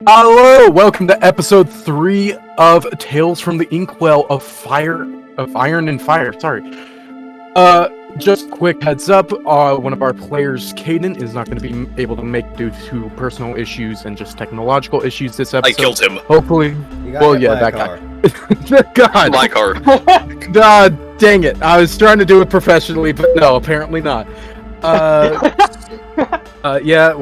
Hello, welcome to episode 3 of Tales from the Inkwell of Iron and Fire. Sorry. Just quick heads up, one of our players, Caden, is not going to be able to make due to personal issues and just technological issues this episode. I killed him. Hopefully. Well, yeah, that guy. God. My car. God dang it. I was trying to do it professionally, but no, apparently not. Yeah,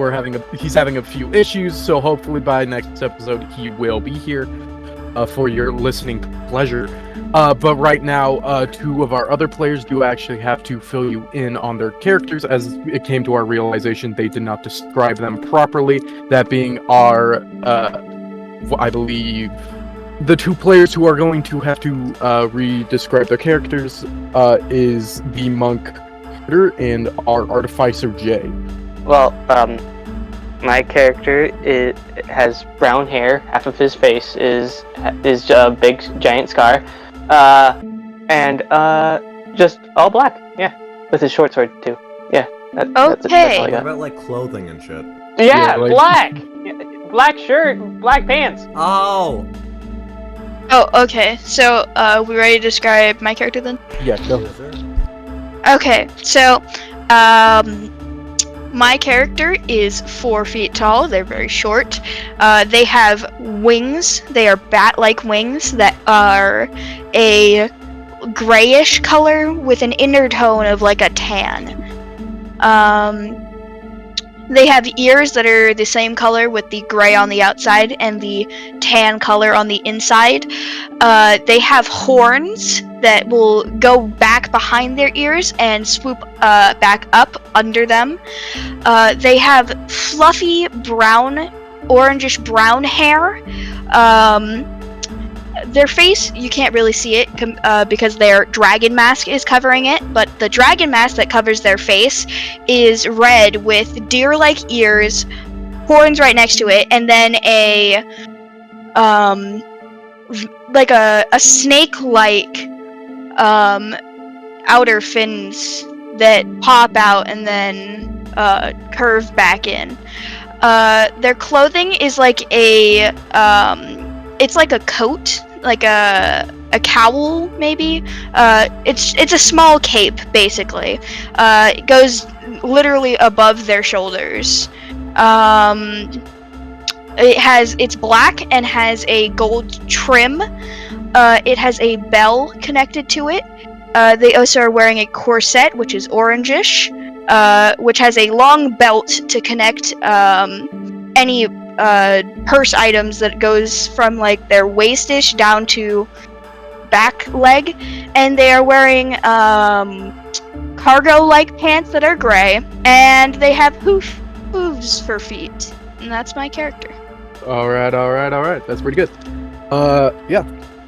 he's having a few issues, so hopefully by next episode he will be here for your listening pleasure. But right now, two of our other players do actually have to fill you in on their characters, as it came to our realization they did not describe them properly. That being our, I believe, the two players who are going to have to re-describe their characters is the monk and our artificer Jay. Well, my character has brown hair. Half of his face is a big giant scar, and just all black. Yeah, with his short sword too. Yeah. That's all I What got. about like clothing and shit? Yeah, like- black. Black shirt, black pants. Oh! Oh, okay. So, we ready to describe my character then? Yeah, go. Yes, sir. Okay, so, my character is 4 feet tall. They're very short. They have wings. They are bat-like wings that are a grayish color with an inner tone of like a tan. They have ears that are the same color with the gray on the outside and the tan color on the inside. They have horns that will go back behind their ears and swoop back up under them. They have fluffy brown, orangish brown hair. Their face, you can't really see it because their dragon mask is covering it, but the dragon mask that covers their face is red with deer-like ears, horns right next to it, and then a snake-like outer fins that pop out and then curve back in. Their clothing is like it's like a coat, like a cowl maybe. It's a small cape basically. It goes literally above their shoulders. It's black and has a gold trim. It has a bell connected to it. They also are wearing a corset, which is orangish, which has a long belt to connect any purse items that goes from like their waistish down to back leg, and they are wearing cargo-like pants that are gray, and they have hooves for feet, and that's my character. All right. That's pretty good. Yeah.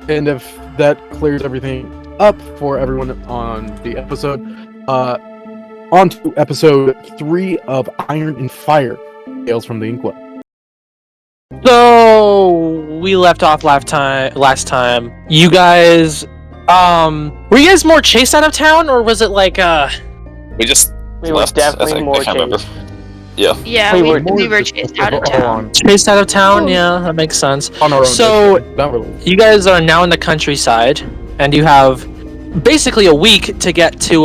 And if that clears everything up for everyone on the episode, on to episode 3 of Iron and Fire, Tales from the Inkwell. So we left off last time. You guys, were you guys more chased out of town, or was it like We just We were left. definitely more I can't remember. chased. Yeah, We we were were chased out of town. chased out of town? Yeah, that makes sense. On our own So- mission, not really. You guys are now in the countryside, and you have basically a week to get to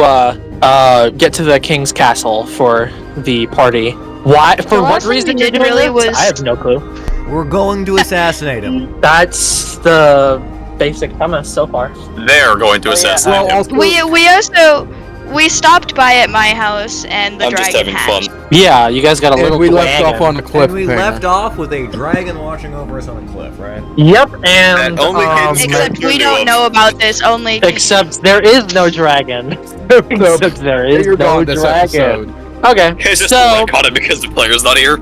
the king's castle for the party. Why? For The what last thing reason we you're did doing really this? was- I have no clue. We're going to assassinate him. That's the basic premise so far. They're going to assassinate him. We stopped by at my house, and the I'm just dragon having hatched. fun. Yeah, you guys got a And little. we left dragon. off on a cliffhanger. And we left off with a dragon watching over us on a cliff, right? Yep, and That only kids Except Right. we don't know about this. Only except there is no dragon. Except there is You're no gone this dragon. episode. Okay, It's just so got it because the player's not here.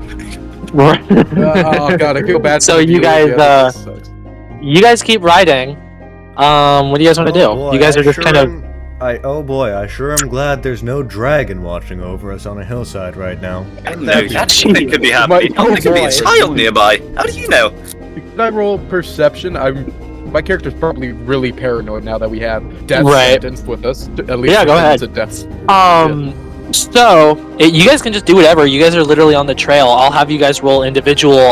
Oh god, I feel bad. So for the you viewers. guys, Yeah, this sucks. you guys keep riding. What do you guys want to do? boy, You guys are I just sure kind of. am- I sure am glad there's no dragon watching over us on a hillside right now. No, that could be happening. Oh, There could be boy. a child nearby. How do you know? Can I roll perception? My character's probably really paranoid now that we have death Right. sentenced with us. At least Yeah, go ahead. It's a death. So, you guys can just do whatever. You guys are literally on the trail. I'll have you guys roll individual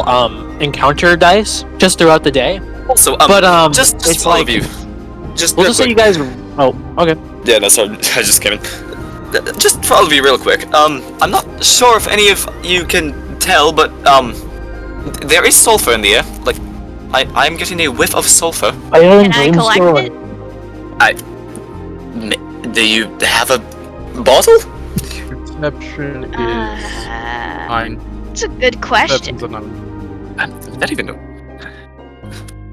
encounter dice just throughout the day. Also, But just it's for all like of you. Just we'll real just say quick. you guys. Oh, okay. Yeah, no, sorry, I just came in. Just for all of you, real quick. I'm not sure if any of you can tell, but there is sulfur in the air. Like, I'm getting a whiff of sulfur. Are you Can I collect it? Do you have a bottle? Perception is 9. That's a good question. I Perception's a 9. don't even know.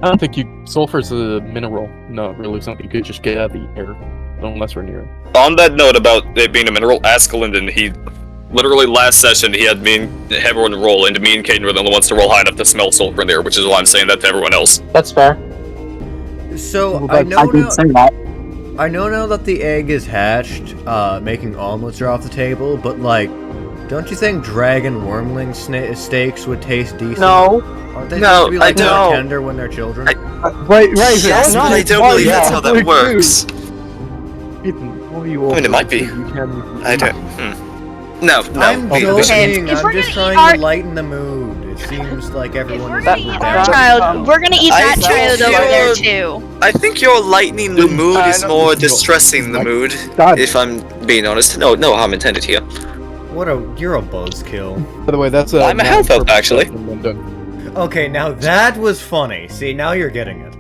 I don't think sulfur's a mineral. No, really something you could just get out of the air, unless we're near it. On that note about it being a mineral, ask Lyndon. He literally last session he had everyone roll, and me and Caden were the only ones to roll high enough to smell sulfur in there, which is why I'm saying that to everyone else. That's fair. So I did say that. I know now that the egg is hatched, making omelets are off the table, but like, don't you think dragon wormling steaks would taste decent? No. Aren't they No, supposed to be like I more don't. tender when they're children? Right. Yes, but I don't believe that's how that works. I mean, it might be. I don't. No. I'm Okay. joking. If I'm we're just gonna eat trying our- to lighten the mood. It seems like If everyone we're is gonna eat super our down. child, we're gonna eat I that think child over you're- there too. I think your lightening the mood is more distressing the mood. God. If I'm being honest. No harm intended here. You're a buzzkill. By the way, that's I'm a health elf, actually. Okay, now that was funny. See, now you're getting it.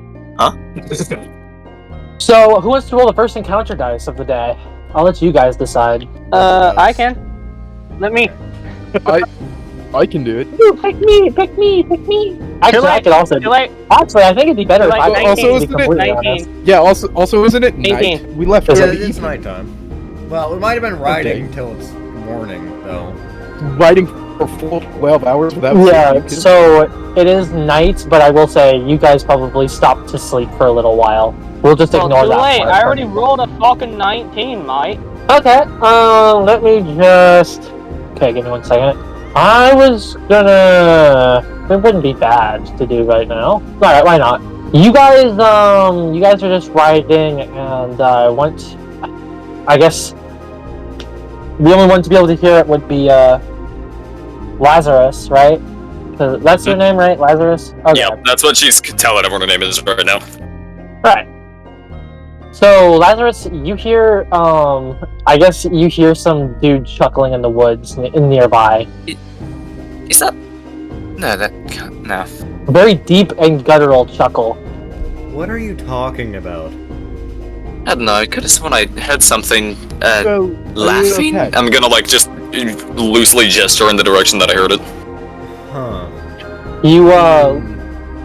So, who wants to roll the first encounter dice of the day? I'll let you guys decide. I can. Let me. I can do it. Pick me. Actually, I could also. Too late. Actually, I think it'd be better if Like I 19, could be isn't it completely 19. honest. Yeah. Also, isn't it night? 18. We left Is Yeah, early. it's nighttime. Well, it might have been riding Okay. until it's morning, though. Riding for full 12 hours without. Yeah, sleep. so it is night, but I will say you guys probably stopped to sleep for a little while. We'll just Well, ignore too that. late. part. I already rolled a fucking 19, mate. Okay, let me just... Okay, give me 1 second. I was gonna... It wouldn't be bad to do right now. Alright, why not? You guys are just riding, and once... I guess... The only one to be able to hear it would be, Lazarus, right? 'Cause that's your name, right? Lazarus? Okay. Yeah, that's what she's telling everyone her name is right now. Right. So, Lazarus, you hear, I guess you hear some dude chuckling in the woods nearby. Is that? No, that can't. No. A very deep and guttural chuckle. What are you talking about? I don't know. I could have sworn I heard something So, laughing. okay. I'm gonna like just loosely gesture in the direction that I heard it. Huh. You,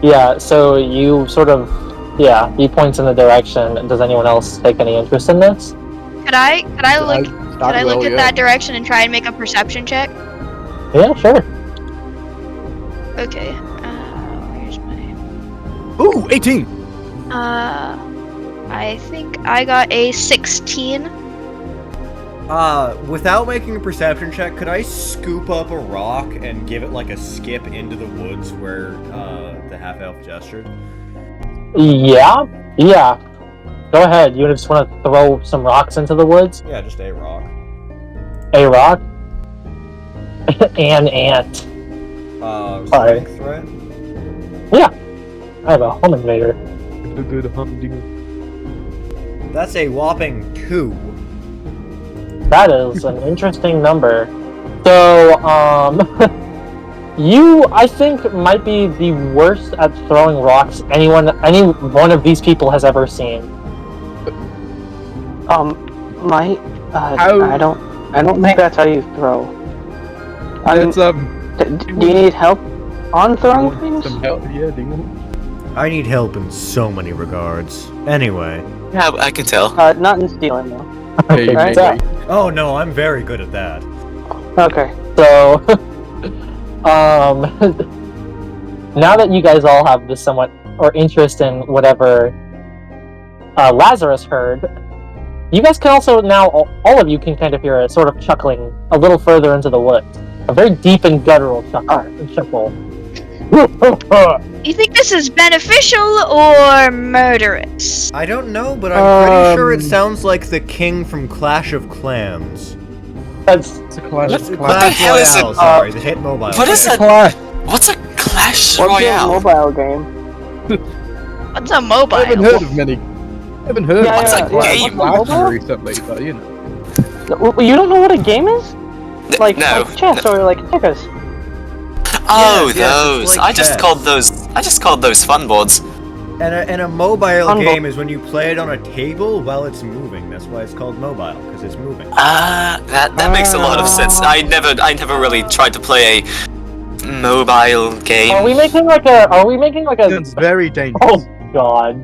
yeah, so you sort of, yeah, he points in the direction. Does anyone else take any interest in this? Could I look at that direction and try and make a perception check? Yeah, sure. Okay. Where's my? Ooh, 18. I think I got a 16. Without making a perception check, could I scoop up a rock and give it like a skip into the woods where, the half-elf gestured? Yeah. Go ahead. You just want to throw some rocks into the woods? Yeah, just a rock. A rock? An ant. Sorry. Strength, right? I have a home invader. Good hunting. That's a whopping 2. That is an interesting number. So, you, I think, might be the worst at throwing rocks any one of these people has ever seen. Mate, How- I don't think that's how you throw. That's Do you need help on throwing things? some help. Yeah, do you want? I need help in so many regards. Anyway. Yeah, I can tell. Not in stealing though. Hey, Right. maybe. Oh no, I'm very good at that. Okay. So, now that you guys all have this somewhat, or interest in whatever Lazarus heard, you guys can also now, all of you can kind of hear a sort of chuckling a little further into the woods. A very deep and guttural chuckle. You think this is beneficial or murderous? I don't know, but I'm pretty sure it sounds like the king from Clash of Clans. That's It's a clash. What the Clash hell is Royale, it? sorry, the hit mobile. What is that? Clash. What's a Clash What's your Royale? mobile game? What's a mobile? I haven't heard of many. I haven't heard Yeah, of What's a many game? Clash recently, but you know. You don't know what a game is? Like No. chess or like checkers? Oh, Yes, yes, those. it's like I just chess. called those fun boards. And a mobile Unbo- game is when you play it on a table while it's moving. That's why it's called mobile, because it's moving. That makes a lot of sense. I never really tried to play a mobile game. Are we making like a? It's very dangerous. Oh God!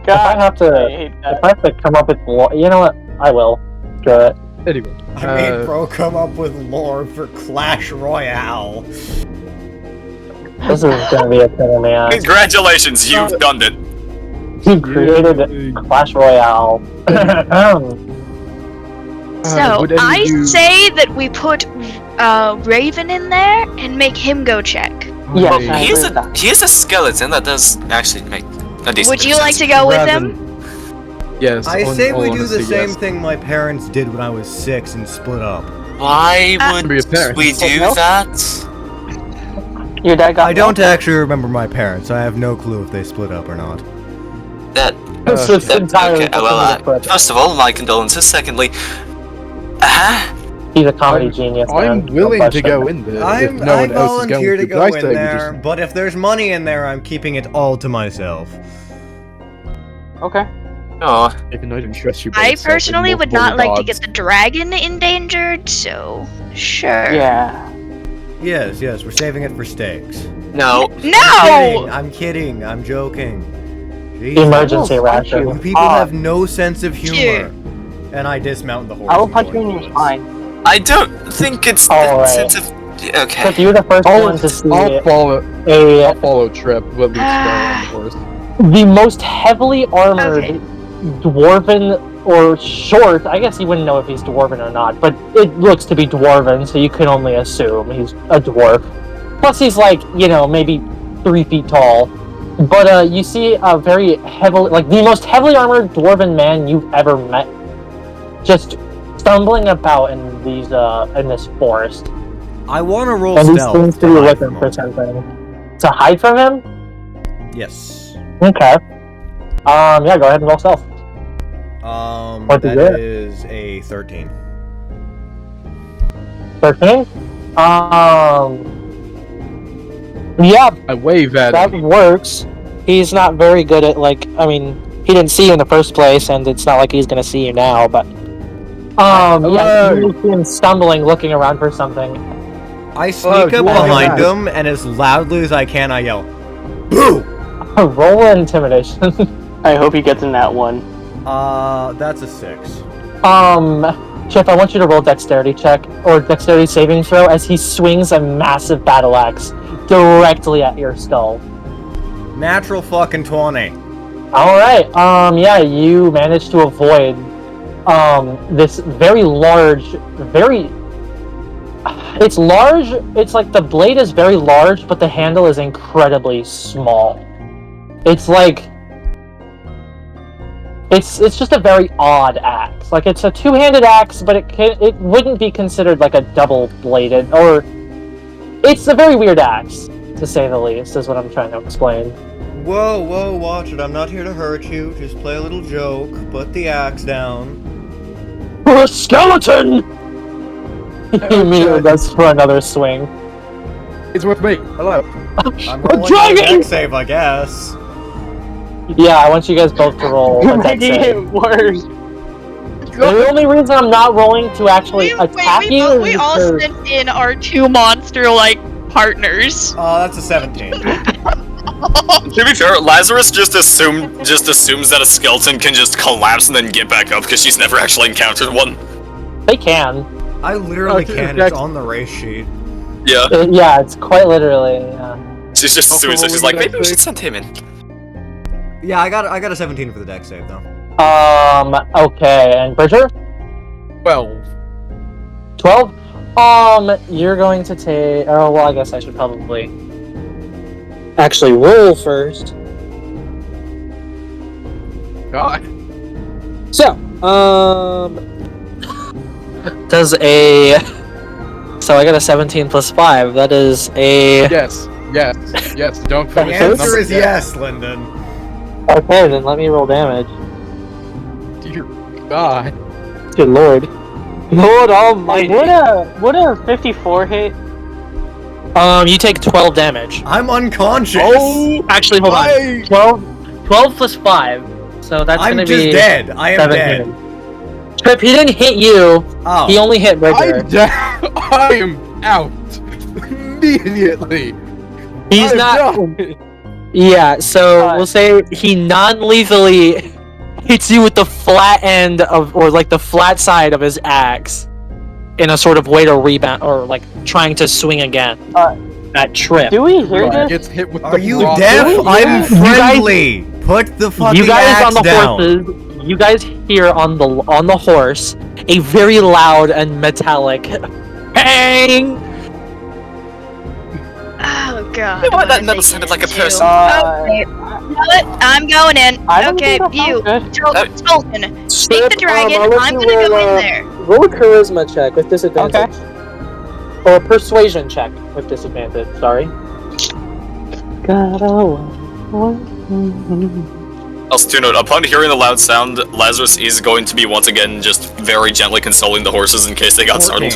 If I have I to, hate if that. I have to come up with, you know what? I will. Screw it. Anyway, I made bro come up with lore for Clash Royale. This is gonna be a pain in the ass. Congratulations, you've done it. You created Clash Royale. So would any I of you- say that we put Raven in there and make him go check. Yes, Okay. I He is agree with that. he is a skeleton that does actually make a decent Would bit you of like sense. to go with Rather him? than- Yes. I on say all we do the honesty, same yes. thing my parents did when I was 6 and split up. Why would Be a parent. we do No? that? Your dad got I don't actually remember my parents. I have no clue if they split up or not. That It's Uh, just that entirely okay. Well, different. first of all, my condolences. Secondly, He's a comedy genius. I'm man. willing No to question. go in there I if no one else is going volunteer to. to but I go say in we there, just- but if there's money in there, I'm keeping it all to myself. Okay. oh, Even though I didn't trust you. by I itself with personally would multiple not like to gods. get the dragon endangered, so sure. Yeah. Yes, yes, we're saving it for stakes. no. No! I'm kidding, I'm joking. The Jesus. emergency I will punch ration. you. You people have no sense of humor. Sure. And I dismount the horse. I will and punch go you in into your the woods. spine. I don't think it's the Alright. sense of. If Okay. you're the first one to see I'll follow. a I'll follow Trip. At least on the horse. the most heavily armored Okay. dwarven or short, I guess you wouldn't know if he's dwarven or not, but it looks to be dwarven, so you can only assume he's a dwarf. Plus he's like, maybe 3 feet tall. But you see a very heavily, like the most heavily armored dwarven man you've ever met, just stumbling about in this forest. I want to roll And he stealth. seems to to be hide looking from for him. something. To hide from him? Yes. Okay. Yeah, go ahead and roll stealth. What'd you That get? is a 13. 13? Yeah, I wave at that him. works. He's not very good at, he didn't see you in the first place, and it's not like he's gonna see you now, but... yeah, Hello. you see him stumbling, looking around for something. I Hello, sneak up dwarf behind guy. him, and as loudly as I can, I yell, "Boo!" Roll intimidation. I hope he gets in that one. That's a 6. Chip, I want you to roll dexterity check, or dexterity saving throw, as he swings a massive battle axe directly at your skull. Natural fucking 20. Alright, yeah, you managed to avoid, this very large, it's large, it's like the blade is very large, but the handle is incredibly small. It's like, it's just a very odd axe. Like, it's a two-handed axe, but it wouldn't be considered like a double-bladed, or, it's a very weird axe, to say the least, is what I'm trying to explain. Whoa, whoa, watch it. I'm not here to hurt you. Just play a little joke. Put the axe down. For a skeleton! He immediately goes for another swing. It's with me. Hello. I'm A rolling dragon! a dex save, I guess. Yeah, I want you guys both to roll You're a dex making save. it worse. The only reason I'm not rolling to actually attack you is we all because... sent in our 2 monster, partners. That's a 17. To be fair, Lazarus just assumes that a skeleton can just collapse and then get back up because she's never actually encountered one. They can. I literally Okay, can. dex- It's on the race sheet. Yeah. Yeah, it's quite literally, She's just assuming, so what she's was like, the maybe we dex should save? send him in. Yeah, I got a 17 for the dex save though. Okay, and Bridger? 12. 12? You're going to take... Oh, well, I guess I should probably... actually roll first. God. So, Does a... So I got a 17 plus 5. That is a... Yes. Don't The finish the answer number is yet. yes, Lyndon. Okay, then let me roll damage. Dear God. Good lord. Lord almighty. Would a 54 hit? You take 12 damage. I'm unconscious. Oh, Actually, hold on. I- 12 plus 5. So that's I'm gonna just be dead. I am 17. dead. Trip, he didn't hit you. Oh. He only hit Bridger. I am out immediately. He's I'm not. done. Yeah, so we'll say he non-lethally hits you with the flat end of, or like the flat side of his axe, in a sort of way to rebound, or like trying to swing again. At Trip. Do we hear He this? gets hit with Are the you broth. deaf? You I'm guys- friendly. Put the fucking You guys axe on the down. horses. You guys hear on the horse a very loud and metallic bang. Oh god. You know what? what That is it sounded like a gonna do? person. Okay. You know what? I'm going in. I don't Okay, think that you. sounds good. Sultan. Take the dragon. I'll let I'm you gonna go roll, in there. Roll a charisma check with disadvantage. Or a persuasion check with disadvantage. Sorry. Also, to note, upon hearing the loud sound, Lazarus is going to be once again just very gently consoling the horses in case they got startled.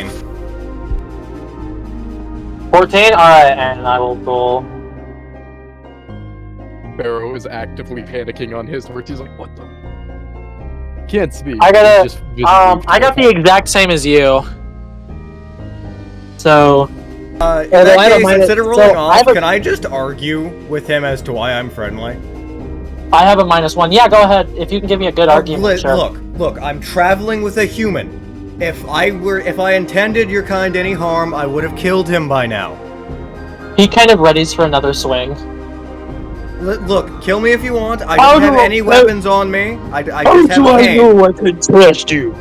14. All right, and I will roll. Barrow is actively panicking on his horse. He's like, what the? Can't speak. I got a- He's just visibly I got the terrified. exact same as you. So In Although that I have a case, minus- instead of so rolling I off, have a- can I just argue with him as to why I'm friendly? I have a -1. Yeah, go ahead. If you can give me a good argument, sure. Look, I'm traveling with a human. If I intended your kind any harm, I would have killed him by now. He kind of readies for another swing. Look, kill me if you want. I don't have any weapons on me. I just have a cane. I can trust you?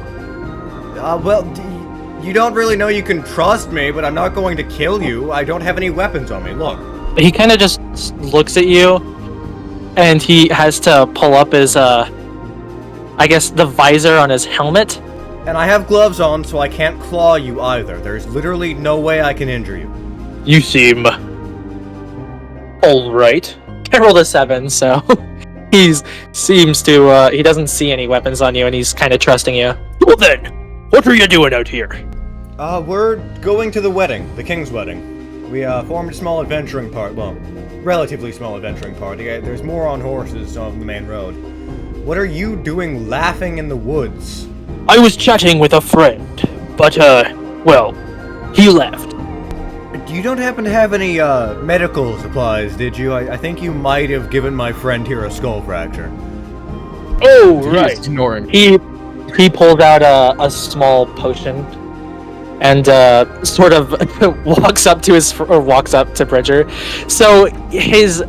You don't really know you can trust me, but I'm not going to kill you. I don't have any weapons on me. Look. He kind of just looks at you, and he has to pull up his, I guess, the visor on his helmet. And I have gloves on, so I can't claw you either. There's literally no way I can injure you. You seem all right. I rolled a 7, so he doesn't see any weapons on you, and he's kind of trusting you. Well then, what are you doing out here? We're going to the wedding, the king's wedding. We formed a small adventuring party. Well, relatively small adventuring party. There's more on horses on the main road. What are you doing laughing in the woods? I was chatting with a friend, but well, he left. You don't happen to have any medical supplies, did you? I think you might have given my friend here a skull fracture. Oh, He's ignoring. He pulls out a small potion and sort of walks up to Bridger. So it's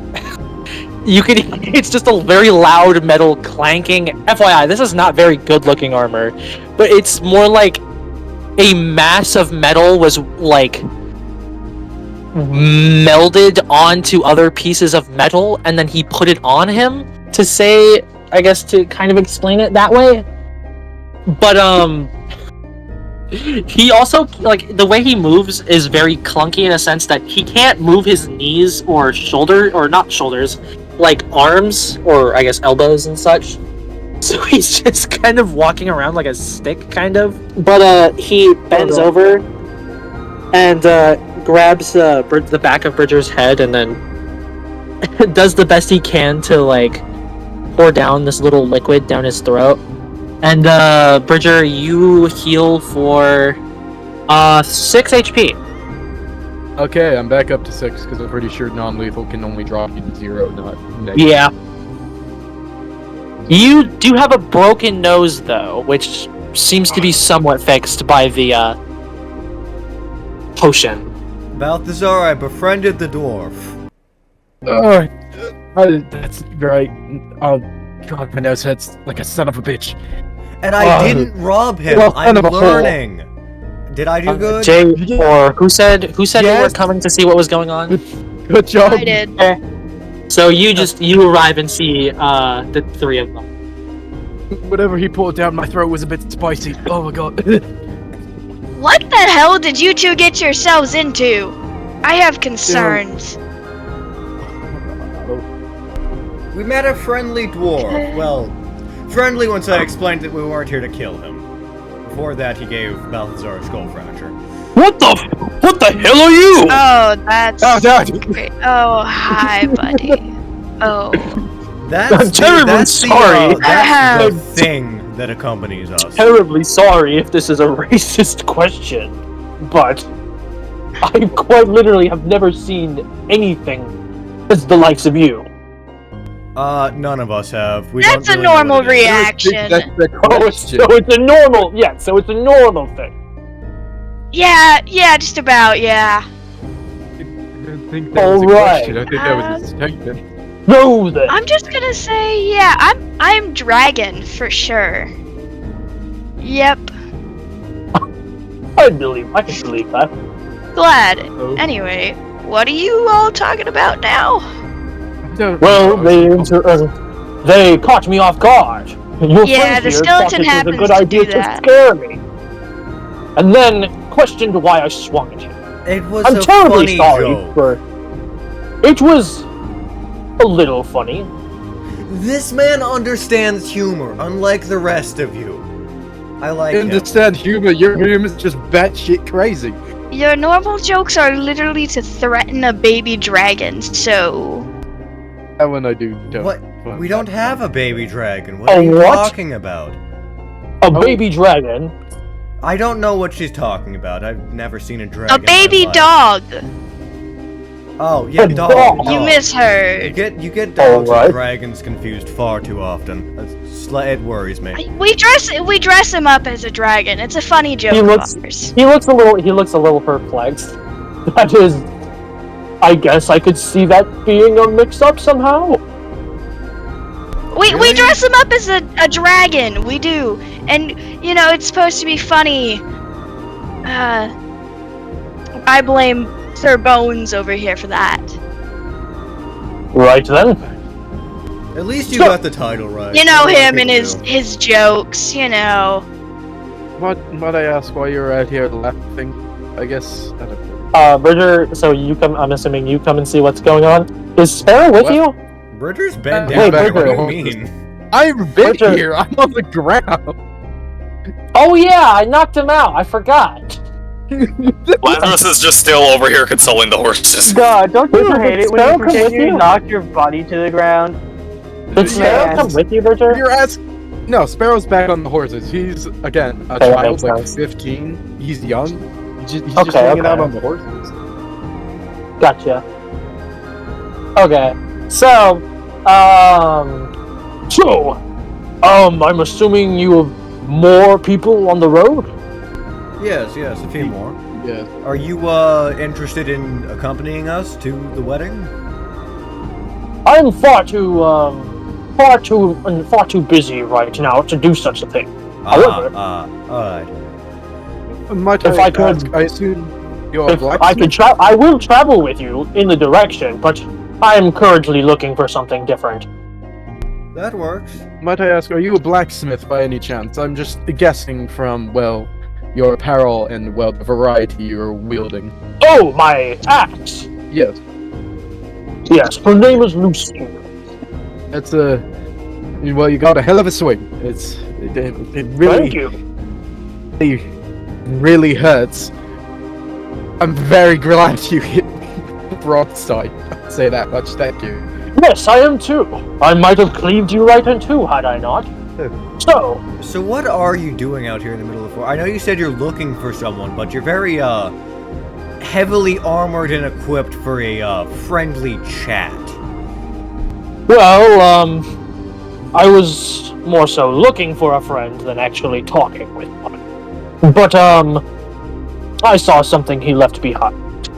just a very loud metal clanking. FYI, this is not very good looking armor, but it's more like a mass of metal was like melded onto other pieces of metal, and then he put it on him to say, I guess, to kind of explain it that way. But he also, like, the way he moves is very clunky in a sense that he can't move his knees or not shoulders, like arms or I guess elbows and such. So he's just kind of walking around like a stick, kind of. But he bends over and grabs the back of Bridger's head and then does the best he can to like pour down this little liquid down his throat. And Bridger, you heal for 6 HP. Okay, I'm back up to 6 because I'm pretty sure non-lethal can only drop you to 0, not negative. Yeah. You do have a broken nose though, which seems to be somewhat fixed by the potion. Balthazar, I befriended the dwarf. That's right. Oh, God, my nose head's like a son of a bitch. And I didn't rob him. well, I'm kind of a hole. learning. Did I do good? Jay, or who said you were Yes. coming to see what was going on? Good job. I did. So you arrive and see the three of them. Whatever he pulled down my throat was a bit spicy. Oh my god. What the hell did you two get yourselves into? I have concerns. We met a friendly dwarf. Well, friendly once I explained that we weren't here to kill him. Before that, he gave Balthazar a skull fracture. What the hell are you? Oh, that's Oh, Dad. great. Oh, hi, buddy. Oh. I'm terribly sorry. That's the thing that accompanies us. Terribly sorry if this is a racist question, but I quite literally have never seen anything as the likes of you. None of us have. We That's don't a really know normal what it is. reaction. That's the question. So it's a normal, so it's a normal thing. Yeah, just about, yeah. I didn't think that was a Alright. question. I think that was a statement. No then. I'm just gonna say, yeah, I'm dragon for sure. Yep, I can believe that. glad. Oh. Anyway, what are you all talking about now? I don't Well, know. they caught me off guard. Your Yeah, friend the here skeleton thought it was a happens good to idea do to that. scare me, and then questioned why I swung at him. It was I'm a terribly funny sorry joke. for. It was a little funny. This man understands humor, unlike the rest of you. I like him. Understand humor. Your humor is just batshit crazy. Your normal jokes are literally to threaten a baby dragon, so... That one I do. Don't. What? find We don't that. have a baby dragon. What A are you what? talking about? A baby dragon. I don't know what she's talking about. I've never seen a dragon. A in my baby life. dog! Oh, yeah, A dog. dog. dog. You You misheard. get dogs Alright. and dragons confused far too often. It worries me. We dress him up as a dragon. It's a funny joke He of looks- ours. He looks a little perplexed. That is, I guess I could see that being a mix-up somehow. We Really? dress him up as a dragon. We do, and you know it's supposed to be funny. I blame Sir Bones over here for that. Right then. At least you Sure. got the title right. You know A lot of him and people his do. jokes. You know. Might I ask why you're out here laughing? I guess. I don't know. Bridger, so you come, I'm assuming you come and see what's going on. Is Sparrow with What? you? Bridger's been Wait, down. Bridger, What do you hold mean? I've been Bridger. here. I'm on the ground. Oh yeah, I knocked him out. I forgot. Lazarus is just still over here consoling the horses. God, don't you Bridger, hate did it when Sparrow you come pretend with you you? knocked your body to the ground? Did Sparrow Man. come with you, Bridger? You're asking. No, Sparrow's back on the horses. He's again a Okay, that child, makes like sense. 15. He's young. He's just Okay, hanging out okay. on the horses. Gotcha. Okay, so, I'm assuming you have more people on the road? Yes, a few more. Yeah. Are you interested in accompanying us to the wedding? I'm far too busy right now to do such a thing. However, Alright. Might If I I could- ask, I assume you're a if I blacksmith? could I will travel with you in the direction, but I am currently looking for something different. That works. Might I ask, are you a blacksmith by any chance? I'm just guessing from, well, your apparel and, well, the variety you're wielding. Oh, my axe! Yes, Yes, her name is Lucy. that's a... Well, you got a hell of a swing. It Thank you. really hurts. I'm very glad you hit the broadside. I'll say that much, thank you. Yes, I am too. I might have cleaved you right in two had I not. So, So what are you doing out here in the middle of the forest? I know you said you're looking for someone, but you're very, heavily armored and equipped for a, friendly chat. well, I was more so looking for a friend than actually talking with one. But, I saw something he left behind.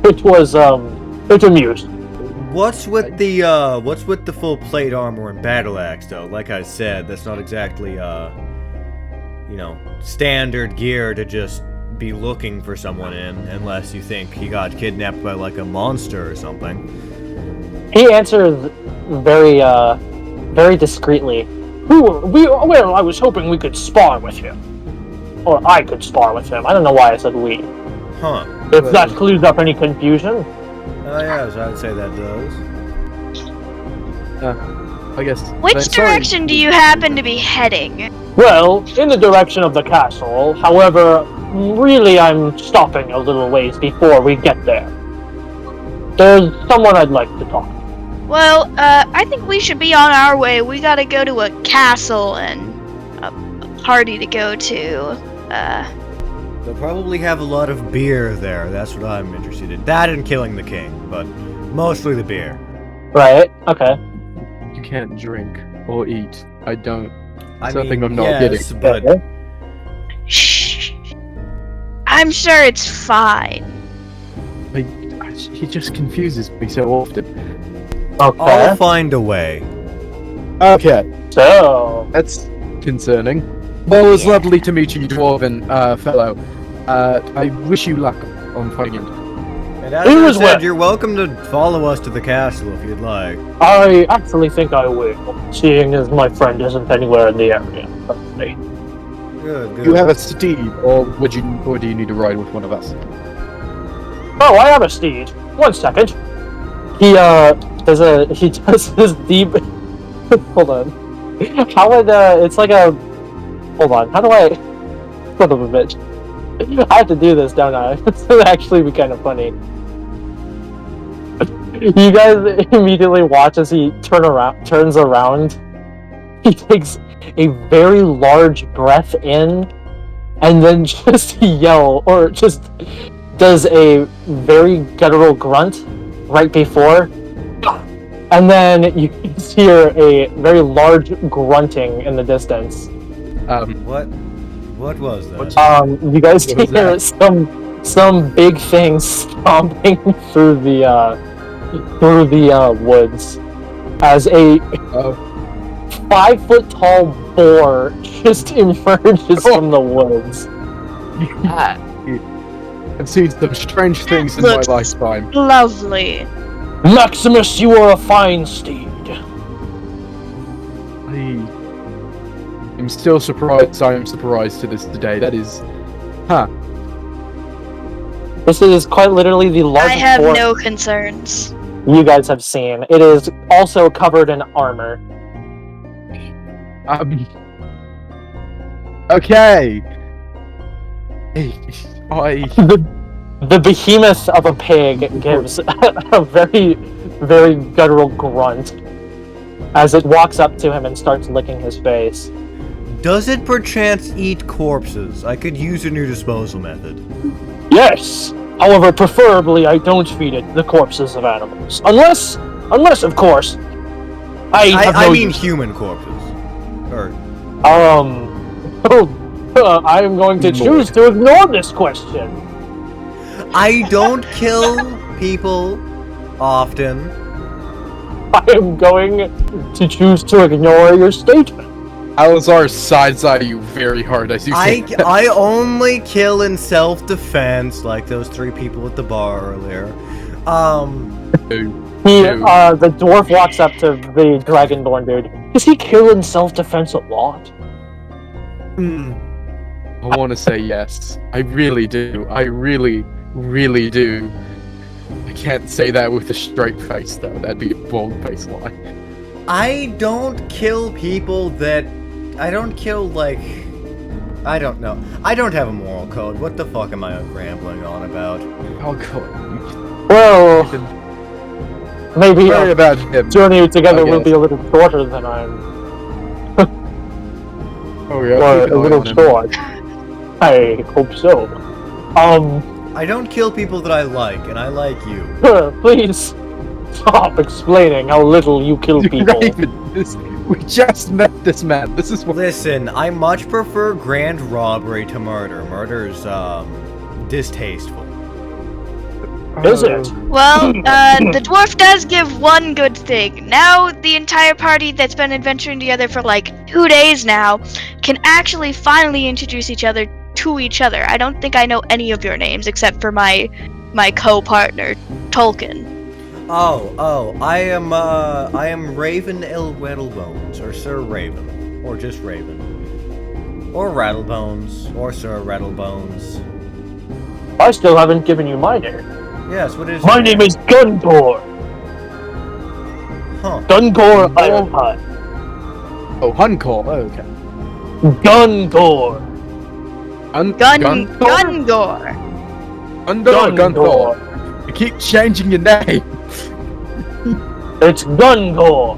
It was, it amused. What's with the full plate armor and battle axe, though? Like I said, that's not exactly, standard gear to just be looking for someone in, unless you think he got kidnapped by, like, a monster or something. He answered very, very discreetly. Well, I was hoping we could spar with him. Or I could spar with him. I don't know why I said we. Huh. If that clears up any confusion. Oh yes, I'd say that does. I guess. Which sorry. direction do you happen to be heading? Well, in the direction of the castle. However, really I'm stopping a little ways before we get there. There's someone I'd like to talk to. Well, I think we should be on our way. We gotta go to a castle and a party to go to. They'll probably have a lot of beer there. That's what I'm interested in. That and killing the king, but mostly the beer. Right, okay. You can't drink or eat. I don't. I Something mean, I'm not yes, getting. but Shh. I'm sure it's fine. He just confuses me so often. Okay. I'll find a way. Okay, So, that's concerning. Well, it was lovely to meet you, dwarven fellow. I wish you luck on fighting him. And as It I was said, wet. you're welcome to follow us to the castle if you'd like. I actually think I will, seeing as my friend isn't anywhere in the area currently. Good, good. You have a steed, or do you need to ride with one of us? Oh, I have a steed. 1 second. He does this deep. Hold on. How would it's like a. Hold on. How do I? Son of a bitch. I have to do this, don't I? This would actually be kind of funny. You guys immediately watch as he turns around. He takes a very large breath in, and then just just does a very guttural grunt right before, and then you just hear a very large grunting in the distance. What was that? You guys What was hear some big thing stomping through the woods as a 5 foot tall boar just emerges from the woods. I've seen some strange things in my Looks- lifetime. Lovely. Maximus, you are a fine steed. I'm still surprised. I am surprised to this day. That is, This is quite literally the I largest have boar no concerns. you guys have seen. It is also covered in armor. Okay. The behemoth of a pig gives a very, very guttural grunt as it walks up to him and starts licking his face. Does it perchance eat corpses? I could use a new disposal method. Yes! However, preferably I don't feed it the corpses of animals. Unless of course, I have I no mean use. human corpses. Or I am going to choose to ignore this question. I don't kill people often. I am going to choose to ignore your statement. Alazar side-eye you very hard as you say that. I only kill in self-defense, like those 3 people at the bar earlier. The dwarf walks up to the dragonborn dude. Does he kill in self-defense a lot? I want to say yes. I really do. I really, really do. I can't say that with a straight face, though. That'd be a bold-faced lie. I don't kill people that... I don't kill, like... I don't know. I don't have a moral code. What the fuck am I rambling on about? Oh, God. Well, maybe Worry our about him. journey together I will guess. be a little shorter than I'm... Oh, yeah. or keep a an eye little on him. short. I hope so. I don't kill people that I like, and I like you. Please stop explaining how little you kill people. Raven, we just met this man. This is what. Listen, I much prefer grand robbery to murder. Murder's, distasteful. Is it? Well, the dwarf does give one good thing. Now the entire party that's been adventuring together for like 2 days now can actually finally introduce each other to each other. I don't think I know any of your names except for my co-partner, Tolkien. I am Raven Ilwellbones, or Sir Raven. or just Raven. Or Rattlebones, or Sir Rattlebones. I still haven't given you my name. Yes, what is My your name is Gungor. Huh. Gungor Ironheart. Oh, Huncor. Oh, okay. Gungor. Gungor. Gunthor. You keep changing your name. It's Gungor.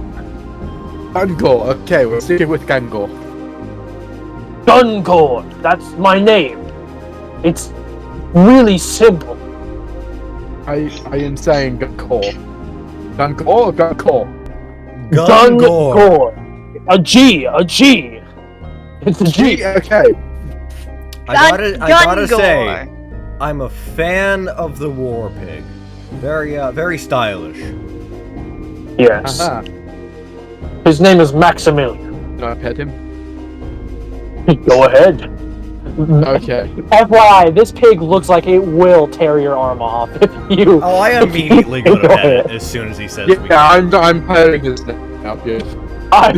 Gungor. Okay, we'll stick it with Gungor. Gungor. That's my name. It's really simple. I am saying Gungor. Gungor or Gungor? Gungor. A G. It's a G. Okay. I gotta say, I'm a fan of the War Pig. Very stylish. Yes. Uh-huh. His name is Maximilian. Can I pet him? Go ahead. Okay. FYI, this pig looks like it will tear your arm off if you. Oh, I immediately go to bed as soon as he says we Yeah, I'm petting his now. Yeah. I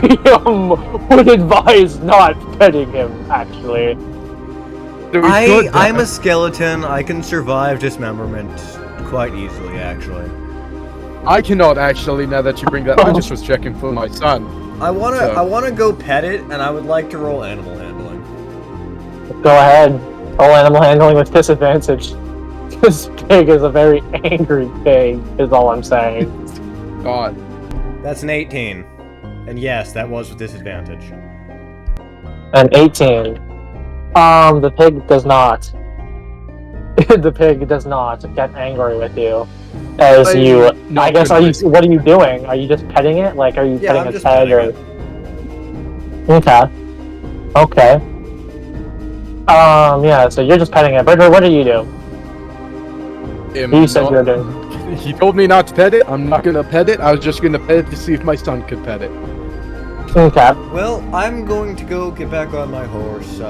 would advise not petting him, actually. I'm a skeleton. I can survive dismemberment quite easily, actually. I cannot actually. Now that you bring that, I just was checking for my son. I wanna go pet it, and I would like to roll animal handling. Go ahead. Roll animal handling with disadvantage. This pig is a very angry pig, is all I'm saying. God. That's an 18. And yes, that was with disadvantage. An 18. The pig does not. The pig does not get angry with you. As you, I guess, what are you doing? Are you just petting it? Like, are you petting its head or? Okay. Yeah, so you're just petting it. Bridger, what do you do? You said you're doing. He told me not to pet it. I'm not gonna pet it. I was just gonna pet it to see if my son could pet it. Okay. Well, I'm going to go get back on my horse.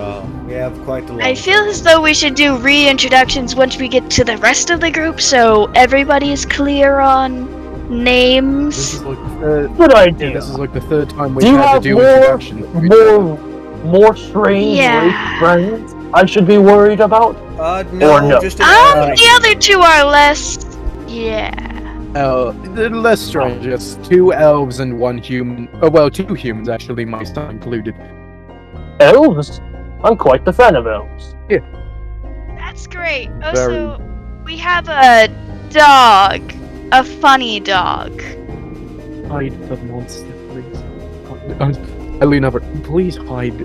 We have quite the long I feel as though we should do reintroductions once we get to the rest of the group, so everybody is clear on This names. is like the third. Good idea. This is like the third time Do we've you had to have do more introductions. more strange Yeah. race friends I should be worried about? no, Or no? just The other two are less. Yeah. The less strange. It's 2 elves and 1 human. Oh well, 2 humans actually, my son included. Elves? I'm quite the fan of elves. That's great. Also, we have a dog. A funny dog. Hide the monster, please. I lean over. Please hide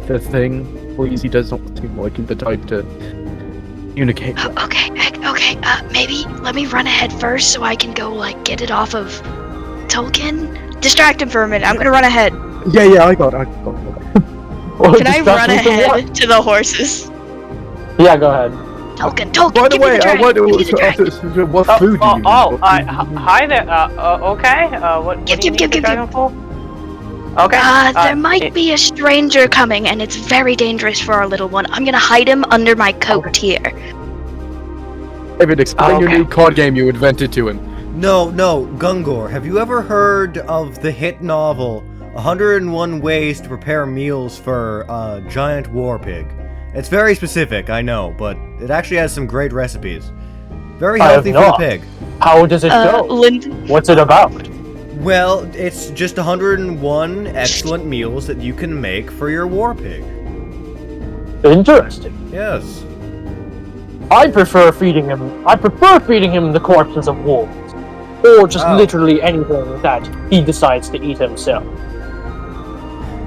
the thing. Please, he does not seem like the type to communicate. Okay, maybe let me run ahead first so I can go, like, get it off of Tolkien. Distract him for a minute. I'm gonna run ahead. Yeah, I got it. Can I run ahead to the horses? Yeah, go ahead. Tolkien, By the give me way, the I dragon. want Give me the dragon. what food do you need? Hi there. Okay. What do you need the dragon for? Okay. There might be a stranger coming, and it's very dangerous for our little one. I'm gonna hide him under my coat here. David, explain your new card game you invented to him. No, Gungor, have you ever heard of the hit novel 101 Ways to Prepare Meals for a Giant War Pig? It's very specific, I know, but it actually has some great recipes. Very healthy for the pig. How does it go? Lyndon. What's it about? Well, it's just 101 excellent meals that you can make for your war pig. Interesting. Yes. I prefer feeding him the corpses of wolves, or just literally anything that he decides to eat himself.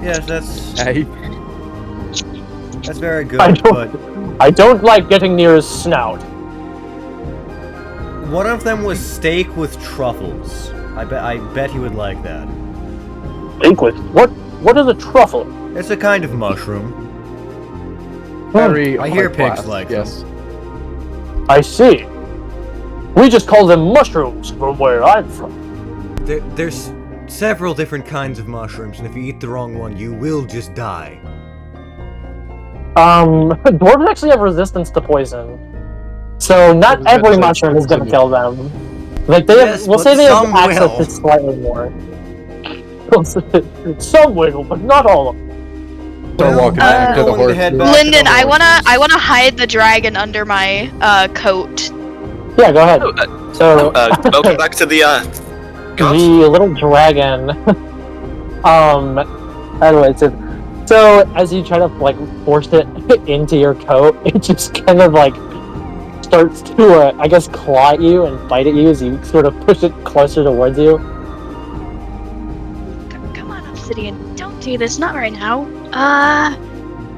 Yes, that's Hey. that's very good. I don't like getting near his snout. One of them was steak with truffles. I bet he would like that. Steak with what is a truffle? It's a kind of mushroom. Very I hear high pigs class, like yes. I see. We just call them mushrooms from where I'm from. There's several different kinds of mushrooms, and if you eat the wrong one, you will just die. Dwarves actually have resistance to poison, so not every mushroom is gonna kill them. Like they have, we'll say they have access to slightly more. wiggles. Some wiggle, but not all of them. Start walking back to the going to horse. head back to Lyndon, the I horses. wanna hide the dragon under my coat. Yeah, go ahead. Oh, So, welcome back to the gods. the little dragon. Anyways, so as you try to like force it into your coat, it just kind of like starts to, I guess, claw at you and bite at you as you sort of push it closer towards you. Come on, Obsidian, don't do this. Not right now.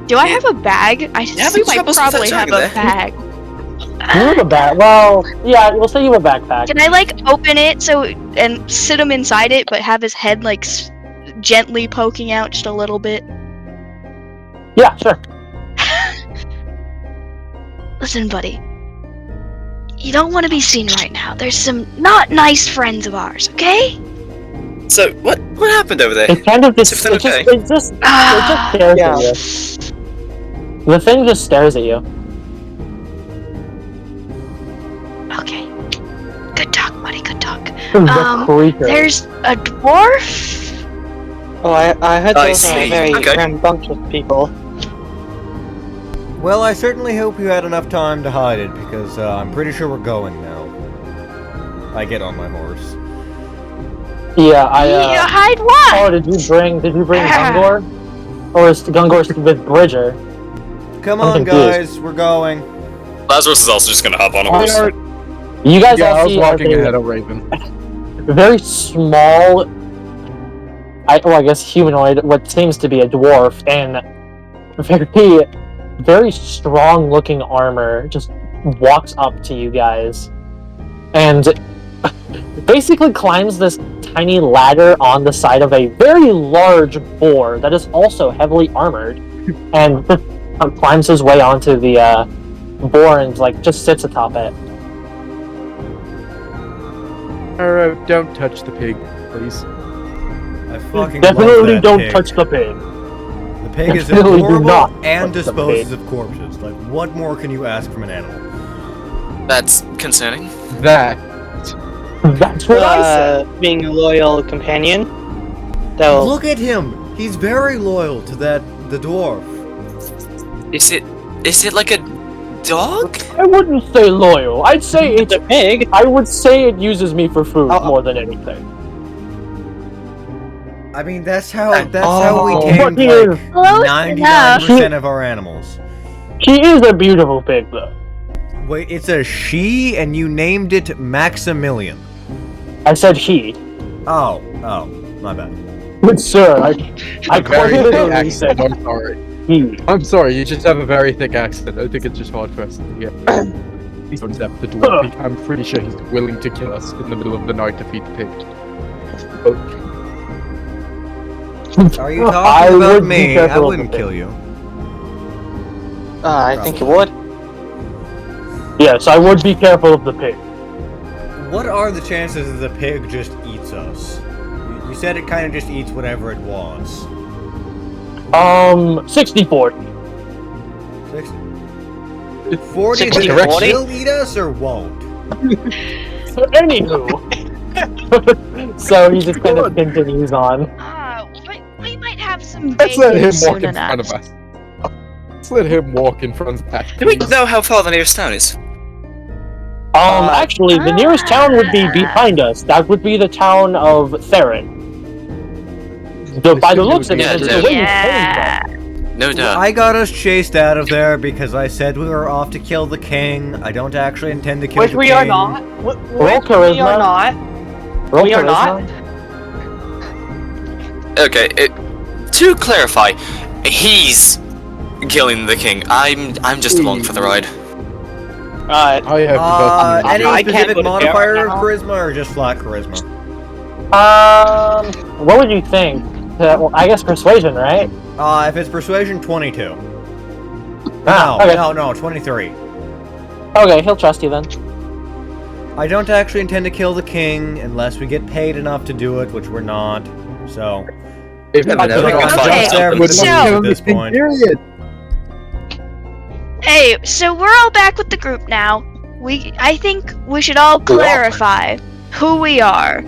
Do I have a bag? I have assume I troubles with that probably have dragon a there. bag. You have a bag. Well, yeah, we'll say you have a backpack. Can I like open it and sit him inside it, but have his head like gently poking out just a little bit? Yeah, sure. Listen, buddy. You don't want to be seen right now. There's some not nice friends of ours, okay? So what happened over there? It kind of just, Is everything it just stares Yeah. at you. The thing just stares at you. Okay. Good talk, buddy. Good talk. The creature. There's a dwarf. Oh, I heard I those are see. very Okay. rambunctious people. Well, I certainly hope you had enough time to hide it, because I'm pretty sure we're going now. I get on my horse. Yeah, You hide what? Oh, did you bring Gungor? Or is Gungor with Bridger? Come I'm on, confused. guys, we're going. Lazarus is also just gonna hop on a horse. You guys Yeah, I all was see walking a ahead of Raven. very small, I guess humanoid, what seems to be a dwarf, and very strong looking armor just walks up to you guys and basically climbs this tiny ladder on the side of a very large boar that is also heavily armored, and climbs his way onto the boar and like just sits atop it. Alright, don't touch the pig, please. I fucking Definitely love that don't pig. touch the pig. The pig is Definitely do adorable not and touch the disposes pig. of corpses. Like, what more can you ask from an animal? That's concerning. That. That's what I said. Being a loyal companion. Though, Look at him! He's very loyal to the dwarf. Is it like a dog? I wouldn't say loyal. I'd say it's a pig. I would say it uses me for food Oh. more than anything. I mean, that's how we But tamed he like is- Close 99% of our animals. She is a beautiful pig, though. Wait, it's a she, and you named it Maximilian. I said he. Oh, my bad. But sir, I A very quite thick literally accent, said I'm sorry. he. I'm sorry, you just have a very thick accent. I think it's just hard for us to hear. Please don't zap the dwarf. I'm pretty sure he's willing to kill us in the middle of the night to feed the pig. Oh, Are you I talking about would be me? careful I of wouldn't the kill you. I think you would. Yes, I would be careful of the pig. What are the chances that the pig just eats us? You said it kind of just eats whatever it wants. 60-40. 40 60, that it 40? will eat us or won't? Anywho. So he just kind of continues on. We might have some let's let him babies walk soon in front enough. of us. Let's let him walk in front of that. Do we know how far the nearest town is? Actually, the nearest town would be behind us. That would be the town of Theron. By the looks of it, Yeah, it's yeah. the way you Yeah. No doubt. I got us chased out of there because I said we were off to kill the king. I don't actually intend to kill Which the we king. are not. Roll Which we charisma. are not. Roll We are charisma. not. Okay, to clarify, he's killing the king. I'm just along for the ride. I have Any I can't specific go to modifier Theron of now. charisma or just flat charisma? What would you think? Well, I guess persuasion, right? If it's persuasion, 22. Ah, okay. No, 23. Okay, he'll trust you then. I don't actually intend to kill the king unless we get paid enough to do it, which we're not. So, If Never know, we can Okay, find there something. with the so- moves at this point. Hey, so we're all back with the group now. I think we should all clarify who we are.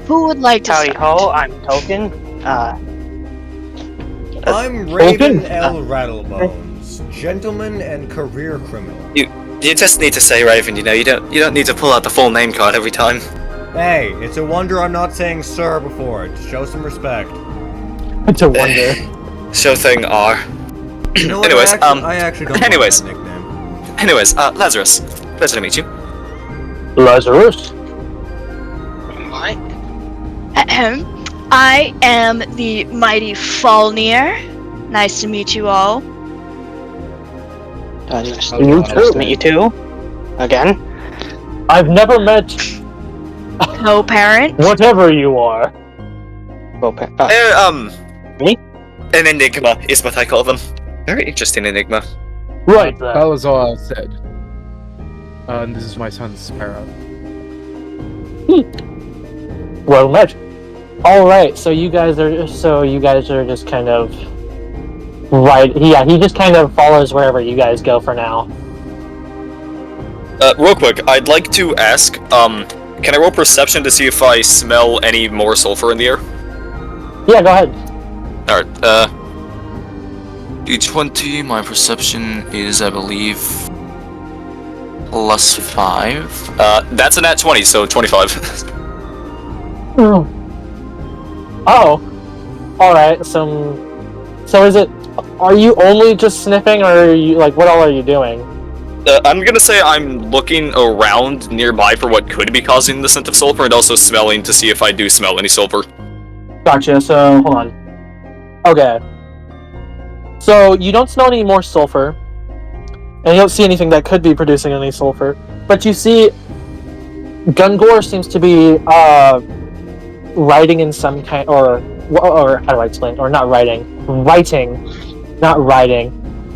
Who would like to Howdy start? ho, I'm Token. I'm Raven L. Rattlebones, gentleman and career criminal. You just need to say Raven. You know, you don't need to pull out the full name card every time. Hey, it's a wonder I'm not saying sir before it. Show some respect. It's a wonder. Sure thing, R. You know what, Anyways, I actually don't anyways. like that nickname. Anyways, Lazarus, pleasure to meet you. Lazarus. Ahem. I am the mighty Falnir. Nice to meet you all. Nice You to meet you too. Again. I've never met Co-parent. whatever you are. Me? An enigma is what I call them. Very interesting enigma. Right That then. was all I said. And this is my son Sparrow. Well met. All right, so you guys are just kind of right. Yeah, he just kind of follows wherever you guys go for now. Real quick, I'd like to ask, can I roll perception to see if I smell any more sulfur in the air? Yeah, go ahead. Alright, D20, my perception is, I believe, +5. That's a nat 20, so 25. Oh, all right. So is it? Are you only just sniffing, or are you like what all are you doing? I'm gonna say I'm looking around nearby for what could be causing the scent of sulfur, and also smelling to see if I do smell any sulfur. Gotcha. So hold on. Okay. So you don't smell any more sulfur, and you don't see anything that could be producing any sulfur. But you see, Gungor seems to be writing in some kind, or how do I explain? Or not writing, not writing.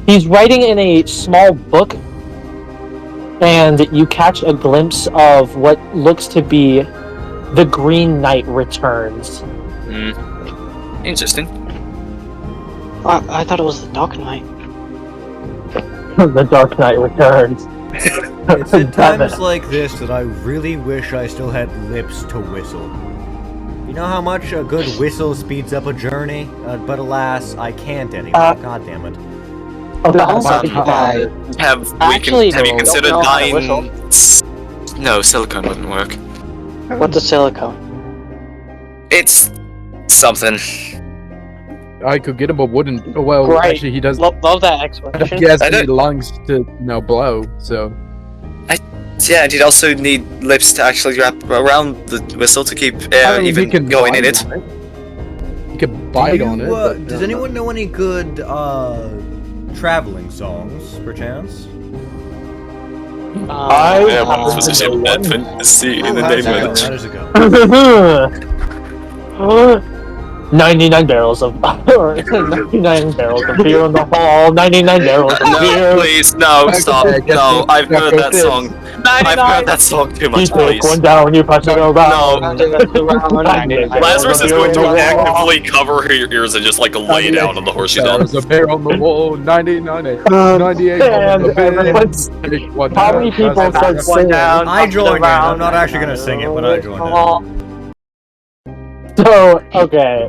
He's writing in a small book, and you catch a glimpse of what looks to be the Green Knight Returns. Interesting. I thought it was the Dark Knight. The Dark Knight Returns. It's at times like this that I really wish I still had lips to whistle. You know how much a good whistle speeds up a journey? But alas, I can't anymore. God damn it. Have Actually, you considered don't know how to dying? No, silicone wouldn't work. What's a silicone? It's something. I could get him a wooden. Well, Right. actually, he does. Love that explanation. He has I any don't- lungs to blow. So Yeah, and you'd also need lips to actually wrap around the whistle to keep air I mean, he even can going bite in it. on He could bite on it. but, Does anyone know any good traveling songs, perchance? I- Yeah, one physician advent see in the How does name it of go? How does it go? 99 barrels of 99 barrels of beer in the hall. 99 barrels of No, beer. please, no, stop. Okay, No, I've heard that this. song. I've heard that song too You much, take please. one down, you pass it around. Lazarus is going to actively cover her ears and just like lay down on the horse she's on. There's a bear on the wall. 99, 98 on the And bed. everyone's- Take one how down, many people pass it said around. sing? I joined in. I'm not actually gonna sing it, but I joined in. So, okay.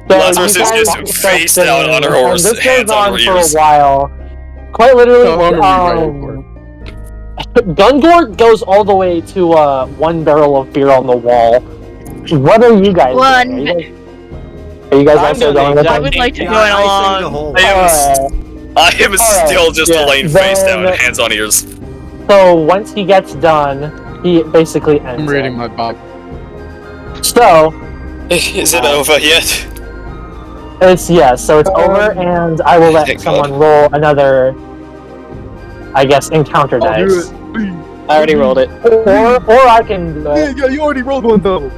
So Lazarus you is guys just start face down singing, on her and horse, this hands goes on on her for ears. a while. Quite literally, How long are we waiting Gungor goes all the way to 1 barrel of beer on the wall. What are you guys One. doing? Are you guys I'm also doing going the with I them? would like to Yeah, join I sang the along. whole. I am Alright, still just yeah, laying face down, then- hands on ears. So once he gets done, he basically ends I'm reading it. my Bob. So Is it over yet? it's so it's over, and I will let Thank someone God. roll another, I guess, encounter I'll do dice. it. Please. I already rolled it. Or I can do it. Yeah, you already rolled one though.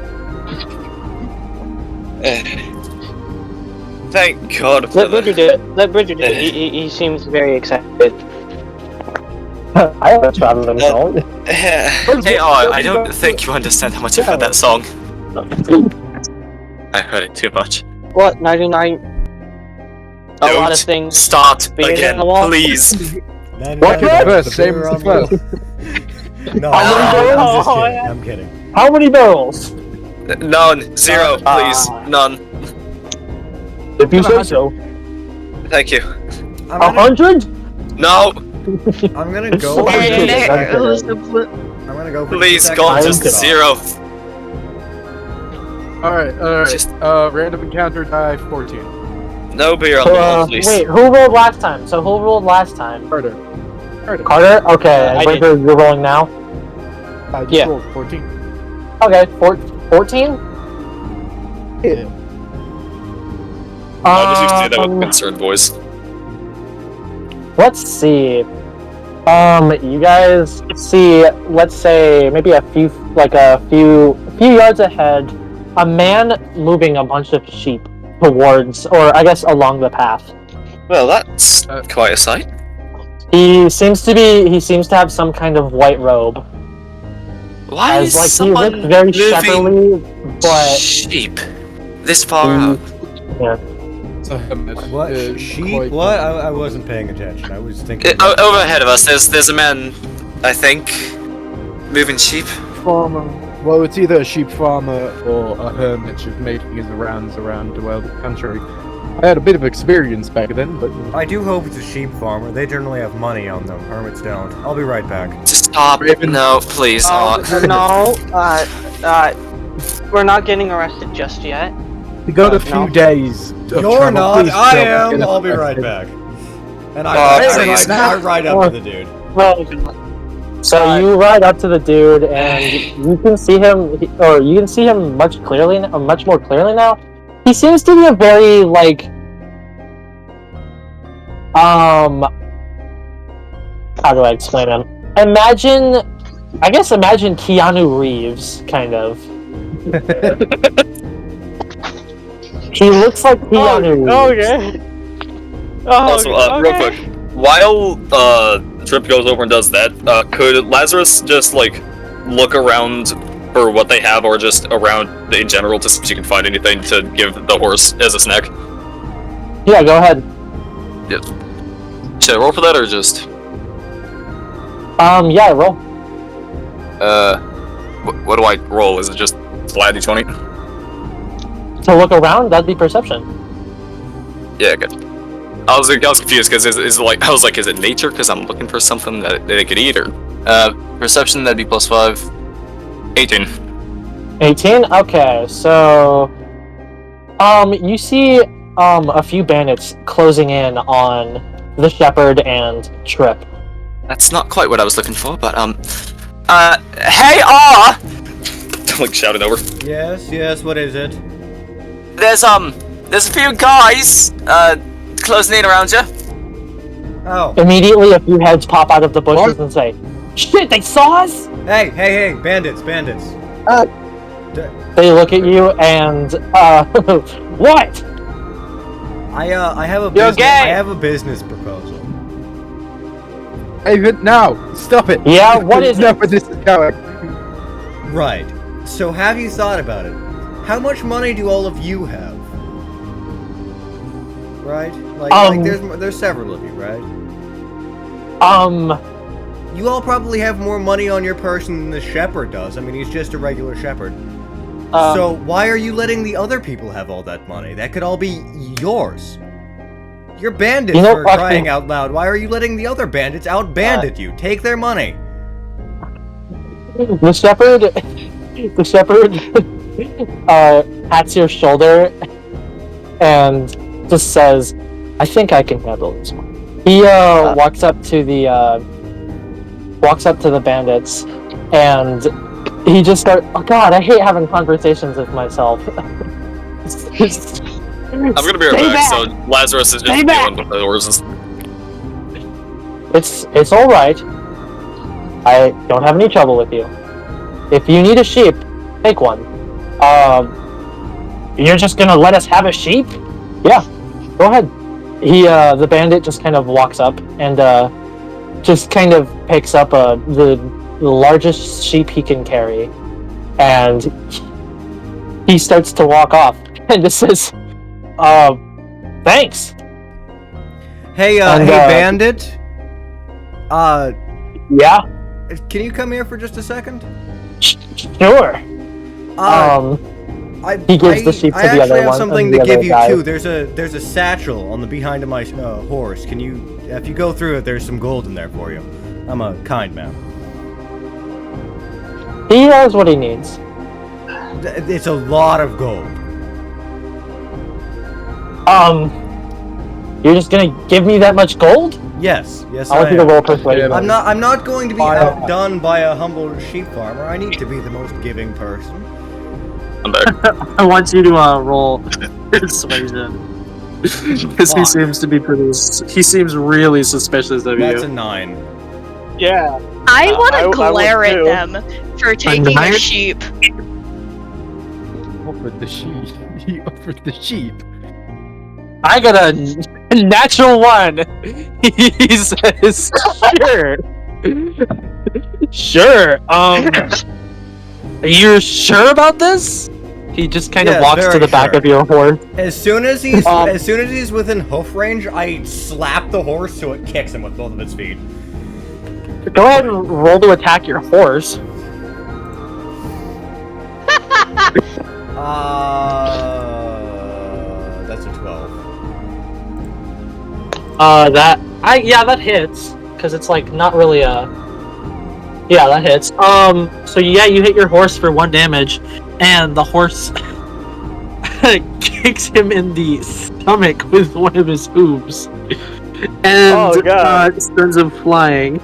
Thank God for Let Bridger that. do it. Let Bridger do it. He seems very excited. I have a traveling song. Hey, I don't think you understand how much I've heard that song. I heard it too much. What? 99? A lot of Don't things. Start Beer again, on the wall? please. What? First, same as the first. No, How many I'm barrels? just kidding. I'm kidding. How many barrels? None. Zero, please. None. If you say so. Thank you. I'm gonna, 100? No, I'm gonna go. Hey, for hey, just a hey, second. Elizabeth. I'm gonna go for please, just a God, second. just zero. Alright. Just- Random encounter die 14. No beer on the wall, please. Wait, who rolled last time? So who rolled last time? Carter. Carter? Okay, and I Breaker, you're rolling now? I just Yeah. rolled 14. Okay, 14? Yeah. I just used to say that with concerned voice. Let's see. You guys see, let's say, maybe a few yards ahead, a man moving a bunch of sheep towards, or I guess along the path. Well, that's quite a sight. He seems to have some kind of white robe. Why As is like he someone looks very moving shepherdly, but sheep this far out? What? Sheep? What? I wasn't paying attention. I was thinking. Over ahead of us, there's a man, I think, moving sheep. Farmer. Well, it's either a sheep farmer or a hermit just making his rounds around the country. I had a bit of experience back then, but I do hope it's a sheep farmer. They generally have money on them. Hermits don't. I'll be right back. Just stop. Raven. No, please. No, we're not getting arrested just yet. we got a few No. days. Of You're travel. not. Please I don't am. get I'll be right arrested. back. And I ride up to the dude. well, so you ride up to the dude, and you can see him, much more clearly now. He seems to be a very how do I explain him? Imagine Keanu Reeves, kind of. He looks like Keanu Reeves. Also, real quick, while Trip goes over and does that, could Lazarus just look around for what they have, or just around in general, to see if you can find anything to give the horse as a snack? Yeah, go ahead. Yep. Should I roll for that, or just? Yeah, roll. What do I roll? Is it just flat d20? To look around, that'd be perception. Yeah, good. I was confused because is it nature? Because I'm looking for something that they could eat, or perception, that'd be +5. 18. 18? Okay, so you see a few bandits closing in on the shepherd and Trip. That's not quite what I was looking for, but hey, shouting over. Yes, what is it? There's a few guys closing in around you. Oh. Immediately, a few heads pop out of the bushes and say, "Shit, they saw us!" Hey, bandits. They look at you and, what? I have a You're business. gay. I have a business proposal. Hey, now! Stop it! Yeah, what is Know it? where this is going. Right. So have you thought about it? How much money do all of you have? Right? There's several of you, right? You all probably have more money on your person than the shepherd does. I mean, he's just a regular shepherd. So why are you letting the other people have all that money? That could all be yours. You're bandits, for crying out loud. Why are you letting the other bandits out-bandit you? Take their money. The shepherd pats your shoulder and just says, "I think I can handle this one." He walks up to the bandits, and he just starts. Oh God, I hate having conversations with myself. I'm gonna be right back. So Lazarus is just dealing with the horses. It's all right. I don't have any trouble with you. If you need a sheep, take one. You're just gonna let us have a sheep? Yeah, go ahead. The bandit just kind of walks up and just kind of picks up the largest sheep he can carry, and he starts to walk off and just says, thanks. Hey, bandit. Yeah, Can you come here for just a second? sure. He gives the sheep to I the actually other have one, something and to the give other you guy. too. There's a satchel on the behind of my horse. Can you, if you go through it, there's some gold in there for you. I'm a kind man. He has what he needs. It's a lot of gold. You're just gonna give me that much gold? Yes, I want you to roll persuasion. I'm not going to be outdone by a humble sheep farmer. I need to be the most giving person. I'm back. I want you to roll persuasion. Because he seems to be pretty. He seems really suspicious of That's a you. 9. Yeah. I want I to would glare at too. them for taking a nine? sheep. Offered the sheep. He offered the sheep. I got a natural 1. He says, sure. Sure. Are you sure about this? He just kind of Yeah, walks to very the back sure. of your horse. As soon as he's within hoof range, I slap the horse so it kicks him with both of its feet. Go ahead and roll to attack your horse. That's a 12. That hits because it's like not really a. Yeah, that hits. So yeah, you hit your horse for 1 damage, and the horse kicks him in the stomach with one of his hooves, Oh, God. Sends him flying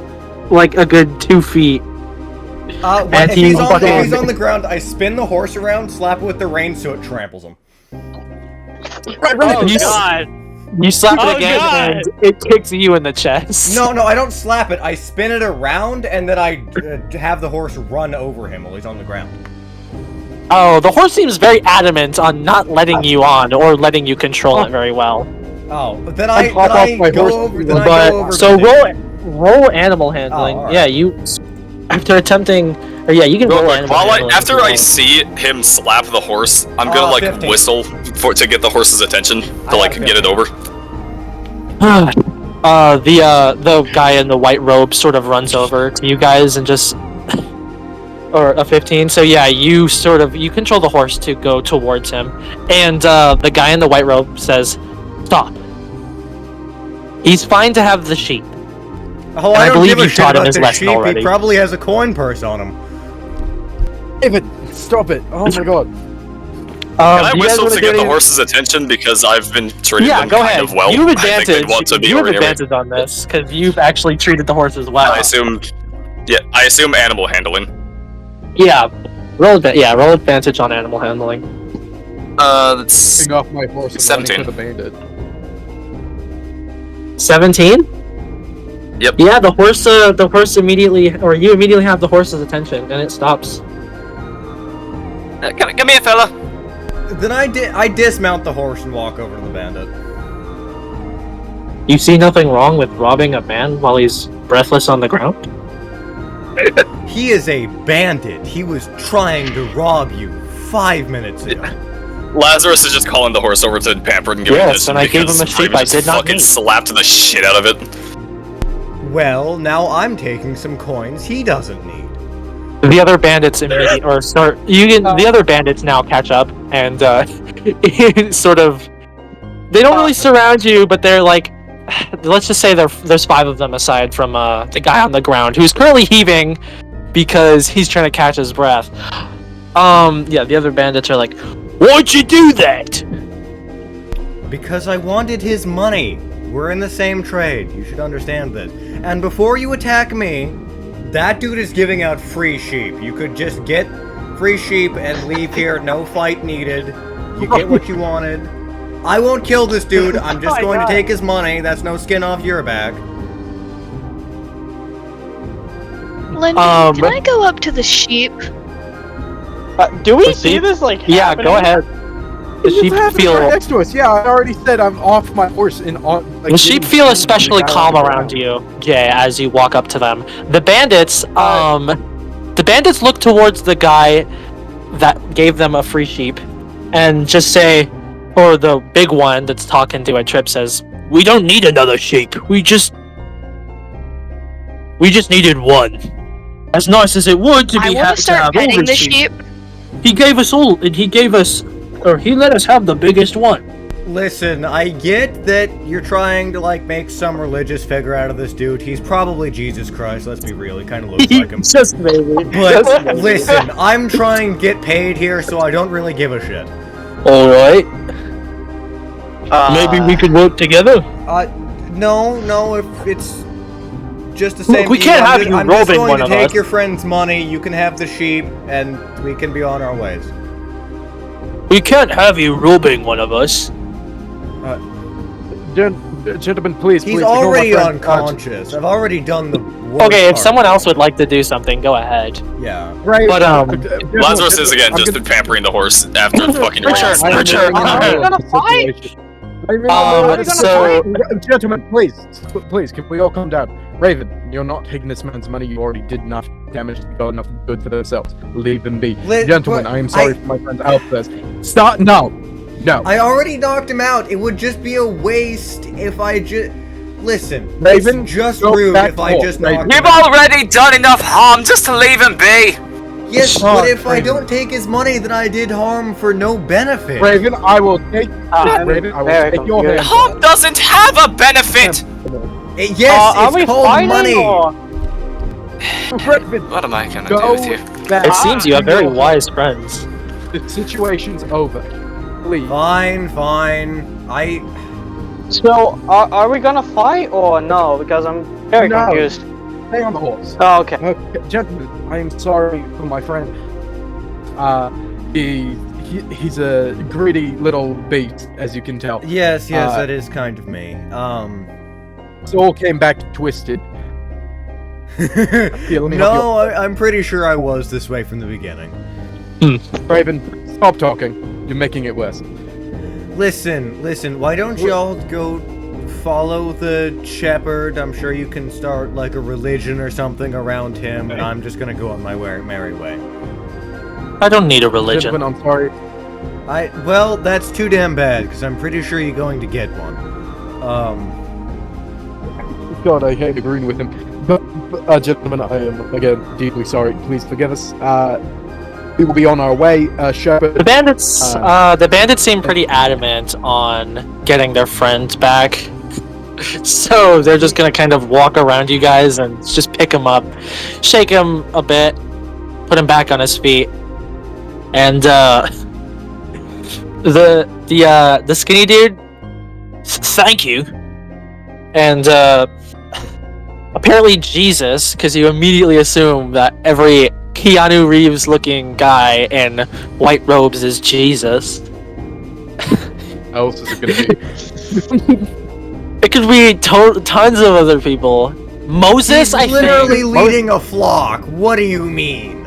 like a good 2 feet. If And he's he on fucking- the ground, I spin the horse around, slap it with the reins so it tramples him. Oh You- god. You slap Oh, it again, God. and it kicks you in the chest. No, I don't slap it. I spin it around, and then I have the horse run over him while he's on the ground. Oh, the horse seems very adamant on not letting you on or letting you control it very well. Oh, but then I hop off my go horse, over. but- Then I go over. So to roll animal handling. Oh, alright. Yeah, you after attempting, or yeah, you can Real roll quick, animal while handling. after I see him slap the horse, I'm gonna like 15. whistle to get the horse's attention to got like get it 15. over. The guy in the white robe sort of runs over to you guys and just or a 15. So yeah, you control the horse to go towards him, and the guy in the white robe says, "Stop. He's fine to have the sheep." Oh, And I I don't believe give a you shit taught him about his this lesson sheep. already. He probably has a coin purse on him. David, stop it! Oh my god. Can I do you guys whistle wanna to do get the any- horse's attention because I've been treating Yeah, them go kind ahead. of well? You have I think advantage. they'd want to be You have over here. advantage on this because you've actually treated the horse as well. I assume animal handling. Yeah, roll advantage on animal handling. That's Getting off my horse and 17. running to the bandit. 17. Yep. Yeah, the horse immediately, or you immediately have the horse's attention, and it stops. come here, fella. Then I dismount the horse and walk over to the bandit. You see nothing wrong with robbing a man while he's breathless on the ground? He is a bandit. He was trying to rob you 5 minutes ago. Lazarus is just calling the horse over to Pampered and giving Yes, this and I gave him because a sheep Raven I just did not fucking need. slapped the shit out of it. Well, now I'm taking some coins he doesn't need. The other bandits immediately, or start. The other bandits now catch up and sort of. They don't really surround you, but they're like. Let's just say there's 5 of them aside from the guy on the ground who's currently heaving because he's trying to catch his breath. Yeah, the other bandits are like, "Why'd you do that?" Because I wanted his money. We're in the same trade. You should understand this. And before you attack me, that dude is giving out free sheep. You could just get free sheep and leave here. No fight needed. You get what you wanted. I won't kill this dude. I'm just going to take his money. That's no skin off your back. Lyndon, can I go up to the sheep? Do we The see sheep? this like Yeah, happening? go ahead. The It's sheep happening feel right next to us. Yeah, I already said I'm off my horse and on. Like, the sheep getting feel seen especially by the guy calm on the around ground. you, Jay, as you walk up to them. The bandits look towards the guy that gave them a free sheep and just say, or the big one that's talking to a Trip says, "We don't need another sheep. We just needed one. As nice as it would to I be want to start have petting over the sheep." sheep. He gave us all, and he let us have the biggest one. Listen, I get that you're trying to, like, make some religious figure out of this dude. He's probably Jesus Christ, let's be real. He kind of looks like him. Just maybe. But, listen, I'm trying to get paid here, so I don't really give a shit. Alright. Maybe we could work together? No, if it's just the same. Look, we can't have you I'm just robbing going one to of take us. your friend's money, you can have the sheep, and we can be on our ways. We can't have you robbing one of us. Gentlemen, please. He's please, already ignore my friend. unconscious. I've already done the worst Okay, if part. someone else would like to do something, go ahead. Yeah. Right. But, Lazarus is again just been pampering the horse after fucking Richard, around. Richard, Are we gonna fight? Gentlemen, please, can we all calm down? Raven, you're not taking this man's money. You already did enough damage. They got enough good for themselves. Leave them be. Gentlemen, I am sorry for my friend's outburst. Stop! No. I already knocked him out. It would just be a waste if I just... Listen, Raven, it's just go rude back if I off, just Raven. knocked him You've out. already done enough harm just to leave him be! Yes, Oh, but if I Raven. don't take his money, then I did harm for no benefit. Raven, I will take. Raven, I will very take your confused. hand. Harm doesn't have a benefit! Yes, are we it's called fighting money. or? Raven, What am I gonna do go with you? back. It seems you have very wise friends. The situation's over. Please. Fine. So, are we gonna fight or no? Because I'm very No. confused. Stay on the horse. Oh, okay. Gentlemen, I am sorry for my friend. He's a greedy little beast, as you can tell. Yes, that is kind of me. Soul came back twisted. Here, let me help you. No, I'm pretty sure I was this way from the beginning. Raven, stop talking. You're making it worse. Listen, why don't y'all go follow the shepherd? I'm sure you can start like a religion or something around him, and I'm just gonna go on my merry way. I don't need a religion. Gentlemen, I'm sorry. Well, that's too damn bad, because I'm pretty sure you're going to get one. God, I hate agreeing with him. But gentlemen, I am, again, deeply sorry. Please forgive us. We will be on our way. Shepherd. The bandits seem pretty adamant on getting their friends back. So they're just gonna kind of walk around you guys and just pick him up, shake him a bit, put him back on his feet, and the skinny dude, thank you, and apparently Jesus, because you immediately assume that every Keanu Reeves looking guy in white robes is Jesus. How else is it going to be? It could be tons of other people. Moses, He's I literally think. leading a flock. What do you mean?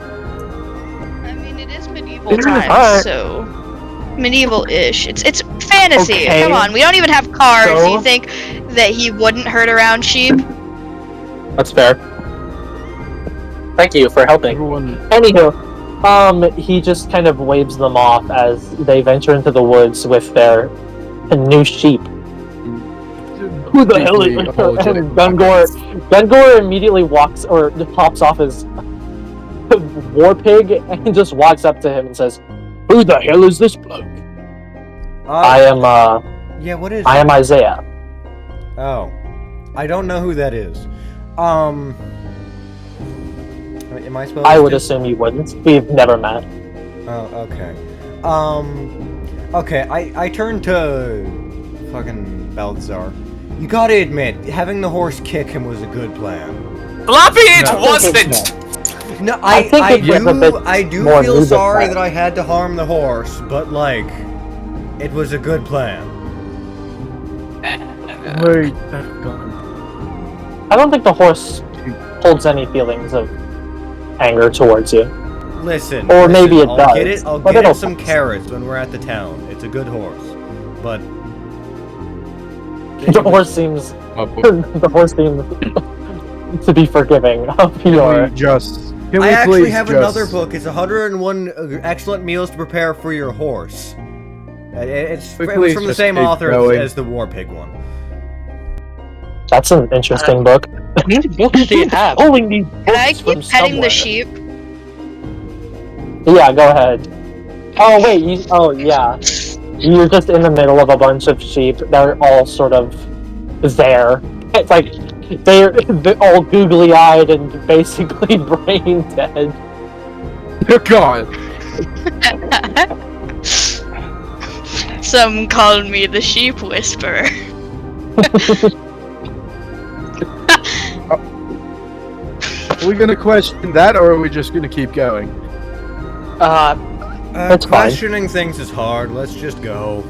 I mean, it is medieval times, so medieval-ish. It's fantasy. Okay. Come on, we don't even have cars. So? You think that he wouldn't herd around sheep? That's fair. Thank you for helping. Everyone, Anywho, he just kind of waves them off as they venture into the woods with their new sheep. Who the hell is deeply apologetic. Gungor immediately walks or pops off his war pig and just walks up to him and says, "Who the hell is this bloke?" I am Yeah, what is I am Isaiah. Oh. I don't know who that is. Am I supposed I would to? assume you wouldn't. We've never met. Oh, okay. Okay, I turn to fucking Balthazar. You gotta admit, having the horse kick him was a good plan. Floppy, it No. wasn't! No, I think it was a bit I do more feel music sorry plan. that I had to harm the horse, but like, it was a good plan. wait. I don't think the horse holds any feelings of anger towards you. Listen, Or maybe it I'll does, Get it, I'll but get it'll it some pass. carrots when we're at the town. It's a good horse, but The horse seems to be forgiving of Can your. we just? Can we I actually please have just, another book. It's 101 excellent meals to prepare for your horse. It was Please from the just same keep author going. as the War Pig one. That's an interesting book. How many books do you have? Pulling these Can I books from keep petting somewhere. the sheep? Yeah, go ahead. Oh wait, yeah. You're just in the middle of a bunch of sheep that are all sort of there. It's like they're all googly-eyed and basically brain dead. Oh God. Some call me the sheep whisperer. Are we gonna question that, or are we just gonna keep going? That's fine. Questioning things is hard. Let's just go.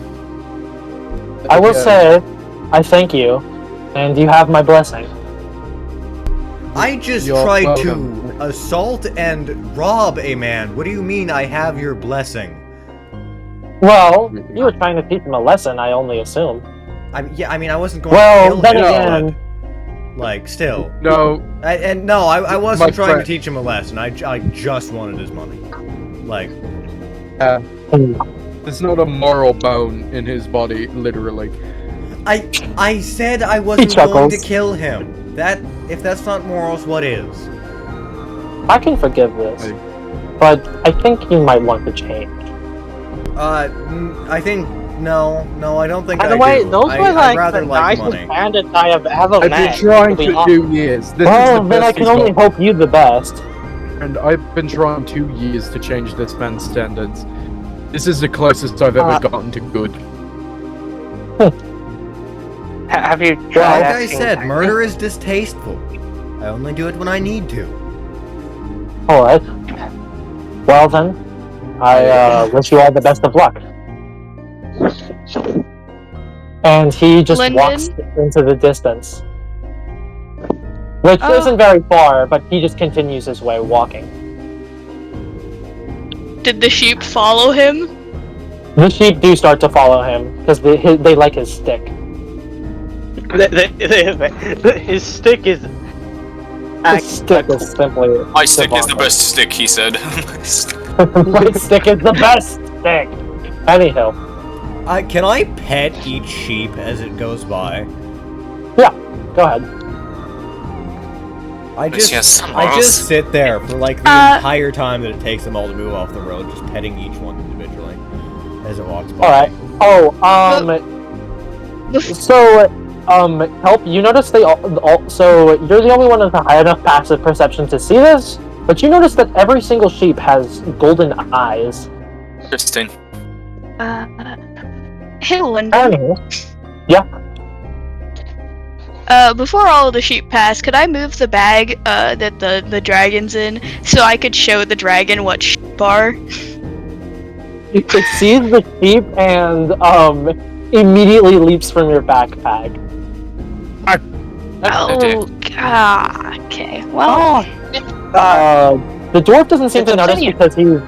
I will Okay. say, I thank you, and you have my blessing. I just You're tried welcome. to assault and rob a man. What do you mean I have your blessing? Well, you were trying to teach him a lesson, I only assume. I mean, I wasn't going Well, to kill then him. again- but, like, still. No, I wasn't My trying to friend- teach him a lesson. I just wanted his money. Like, there's not a moral bone in his body, literally. I said I wasn't going to chuckles. kill him. If that's not morals, what is? I can forgive this, but I think you might want to change. I think no, I don't think By I the way, do. those I, were I'd like rather the like nicest money. bandits I have ever I've met. been trying to for be honest. 2 years. This Well, is the then I best can he's only got. hope you the best. And I've been trying 2 years to change this man's standards. This is the closest I've ever gotten to good. Have you Like tried I asking said, Henry? murder is distasteful. I only do it when I need to. Alright. Well then, I wish you all the best of luck. And he just Lyndon? walks into the distance. Which Oh. isn't very far, but he just continues his way walking. Did the sheep follow him? The sheep do start to follow him, because they like his stick. His stick is. His stick is simply... My stick is the divine. best stick, he said. My stick is the best stick! Anyhow, Can I pet each sheep as it goes by? go ahead. I This has just, some I morals. just sit there for like the entire time that it takes them all to move off the road, just petting each one individually as it walks by. Alright. Oh, so, help, you notice they all, so you're the only one with a high enough passive perception to see this, but you notice that every single sheep has golden eyes. Interesting. Hey, Linda. Anyhow, Before all of the sheep pass, could I move the bag that the dragon's in so I could show the dragon what sheep are? it sees the sheep and, immediately leaps from your backpack. Oh, God. Okay. Well, The dwarf doesn't seem It's to notice obsidian. because he's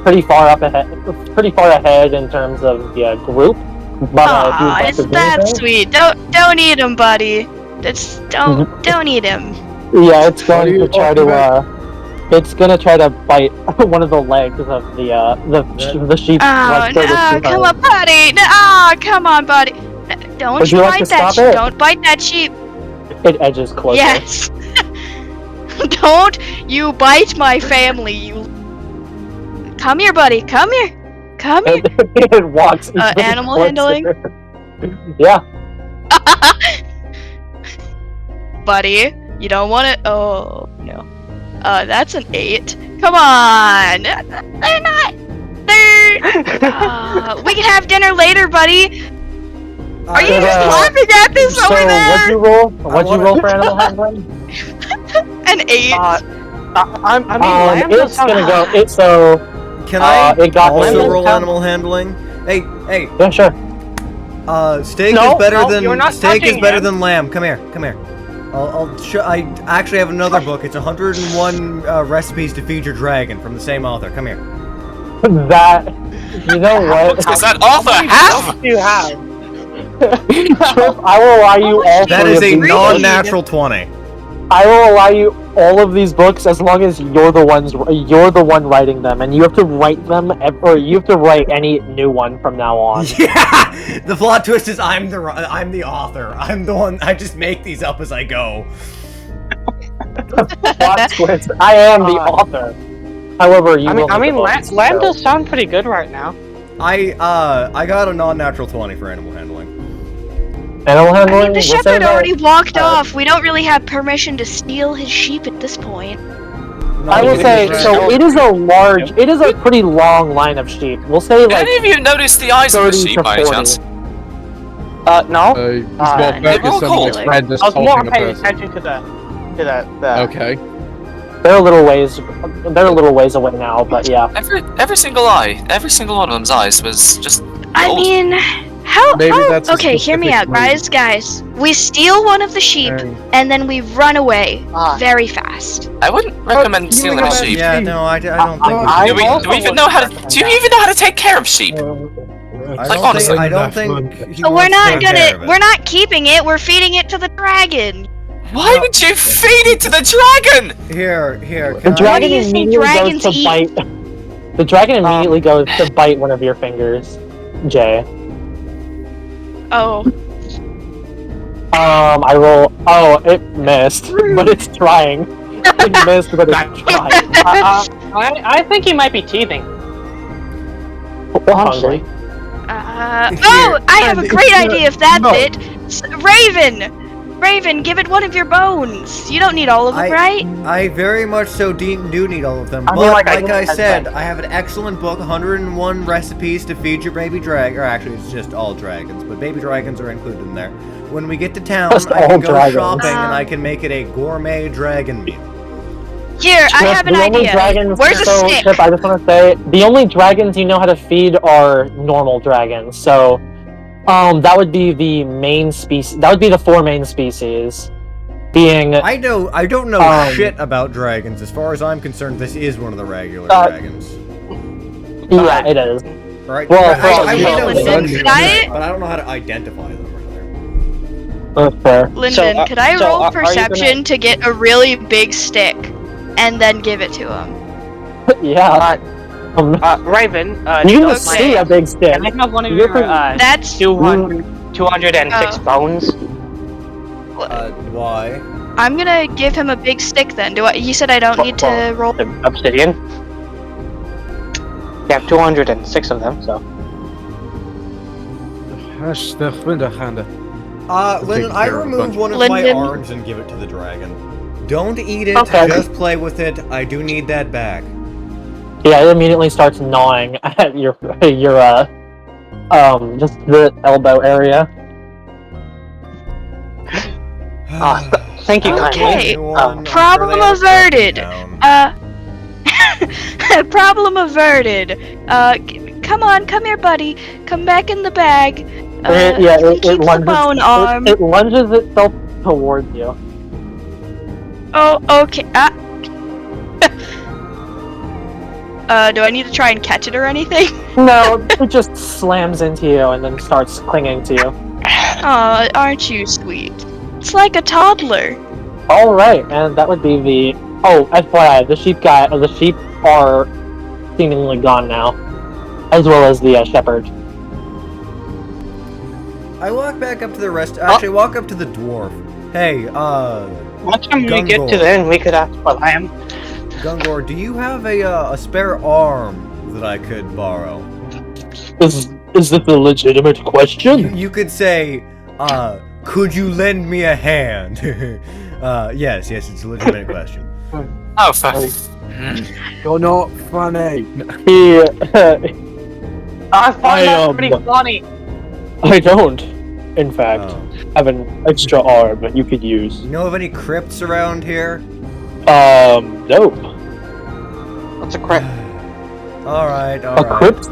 pretty far ahead in terms of the group. But if you'd aw, like it's to do that anything- sweet. Don't eat him, buddy. Don't eat him. Yeah, it's What are going you to try talking to it's gonna try to bite one of the legs of the sheep. Oh so to no! speak. Come on, buddy! Oh, come on, buddy! Don't Would you you like bite to that! stop it? Don't bite that sheep! It edges closer. Yes. Don't you bite my family! You. Come here, buddy! Come here! Come here! It walks. even Animal closer. handling? Yeah. Buddy, you don't want it. Oh no. That's an 8. Come on! They're not. We can have dinner later, buddy. Are you just laughing at this So over what'd there? you roll? What'd you wanna- roll for animal handling? An 8. I mean, lamb It's doesn't gonna have- go. So Can I it got also lemon roll count? animal handling? Hey, yeah, sure. steak No, is better no, you're than not steak is touching better him. than lamb. Come here. I actually have another book. It's 101 recipes to feed your dragon from the same author. Come here. That you know what? Does that author have? What do you have? Trip, I will allow you all That three is of a these. non-natural 20. I will allow you all of these books as long as you're the one writing them, and you have to write them, or you have to write any new one from now on. Yeah! The plot twist is I'm the author. I'm the one. I just make these up as I go. Plot twist. I am the author. However, you. I mean, Lamb so. does sound pretty good right now. I got a non-natural 20 for animal handling. Animal I handling. mean, the we'll say shepherd that- already walked off. We don't really have permission to steal his sheep at this point. I will say, so it is a pretty long line of sheep. We'll say Did like any of you notice the eyes of the 30 sheep to by any 40. chance? No. He's walked back they're all as someone's cold. friend is I was more holding a paying person. attention to the. Okay. They're a little ways away now, but yeah. Every single eye, every single one of them's eyes was just. I gold. mean, how? Maybe that's a Okay, hear me out, specific guys. We steal one of the sheep, and then we run away Ah. very fast. I wouldn't recommend stealing a sheep. Yeah, no, I don't think. I Do we even know how to? Do you even know how to take care of sheep? I don't think. he We're wants to not take care of gonna. it. We're not keeping it. We're feeding it to the dragon. Why would you feed it to the dragon? Here. The Can dragon do you think immediately goes dragons to eat? bite. The dragon immediately goes to bite one of your fingers, Jay. Oh, I roll. Oh, it missed, but it's trying. It missed, but it's trying. I think he might be teething. We're hungry. oh! I have a great idea. If that's no. it, Raven, give it one of your bones. You don't need all of them, right? I very much so do need all of them. I But mean, like like, I I said, said. I have an excellent book, 101 recipes to feed your baby dragon. Or actually, it's just all dragons, but baby dragons are included in there. When we get to town, Just I all can go dragons. shopping and I can make it a gourmet dragon meal. Here, I have an The only idea. dragons- Where's a so, stick? Chip, I just want to say, the only dragons you know how to feed are normal dragons. So, that would be the main species. That would be the 4 main species. Being I don't know shit about dragons. As far as I'm concerned, this is one of the regular dragons. yeah, it is. Right? Well, I know Lyndon, some could shit, I- but I don't know how to identify them. That's fair. Lyndon, could I so, roll are you perception to get a really big stick, and then give it to him? Yeah. Raven. You do can you see a mind- big stick. Can I have one of You're your pretty- That's 206 Oh. bones? Why? I'm gonna give him a big stick then. You said I don't need to roll. The obsidian. You have 206 of them, so. Lyndon, I remove one of my Lyndon. arms and give it to the dragon. Don't eat it, Okay. just play with it. I do need that back. Yeah, it immediately starts gnawing at your just the elbow area. Thank you, Okay. kindly. I'm sure Problem they are stuck in averted. town. Problem averted. Come here, buddy. Come back in the bag. It keep the lunges. bone arm. It lunges itself towards you. Oh, okay. Do I need to try and catch it or anything? No, it just slams into you and then starts clinging to you. Aw, aren't you sweet? It's like a toddler. All right, and that would be the. Oh, FYI, the sheep are seemingly gone now, as well as the shepherd. I walk back up to the rest. Actually, walk up to the dwarf. Hey, Next time we get to Gungor. the end, we could ask for Lamb. Gungor, do you have a spare arm that I could borrow? Is this a legitimate question? You could say, could you lend me a hand? Yes, it's a legitimate question. Oh, fuck. You're not funny. He, I find that I, pretty funny. I don't, in fact, Oh. have an extra arm that you could use. You know of any crypts around here? Nope. What's a crypt? Alright. A crypt?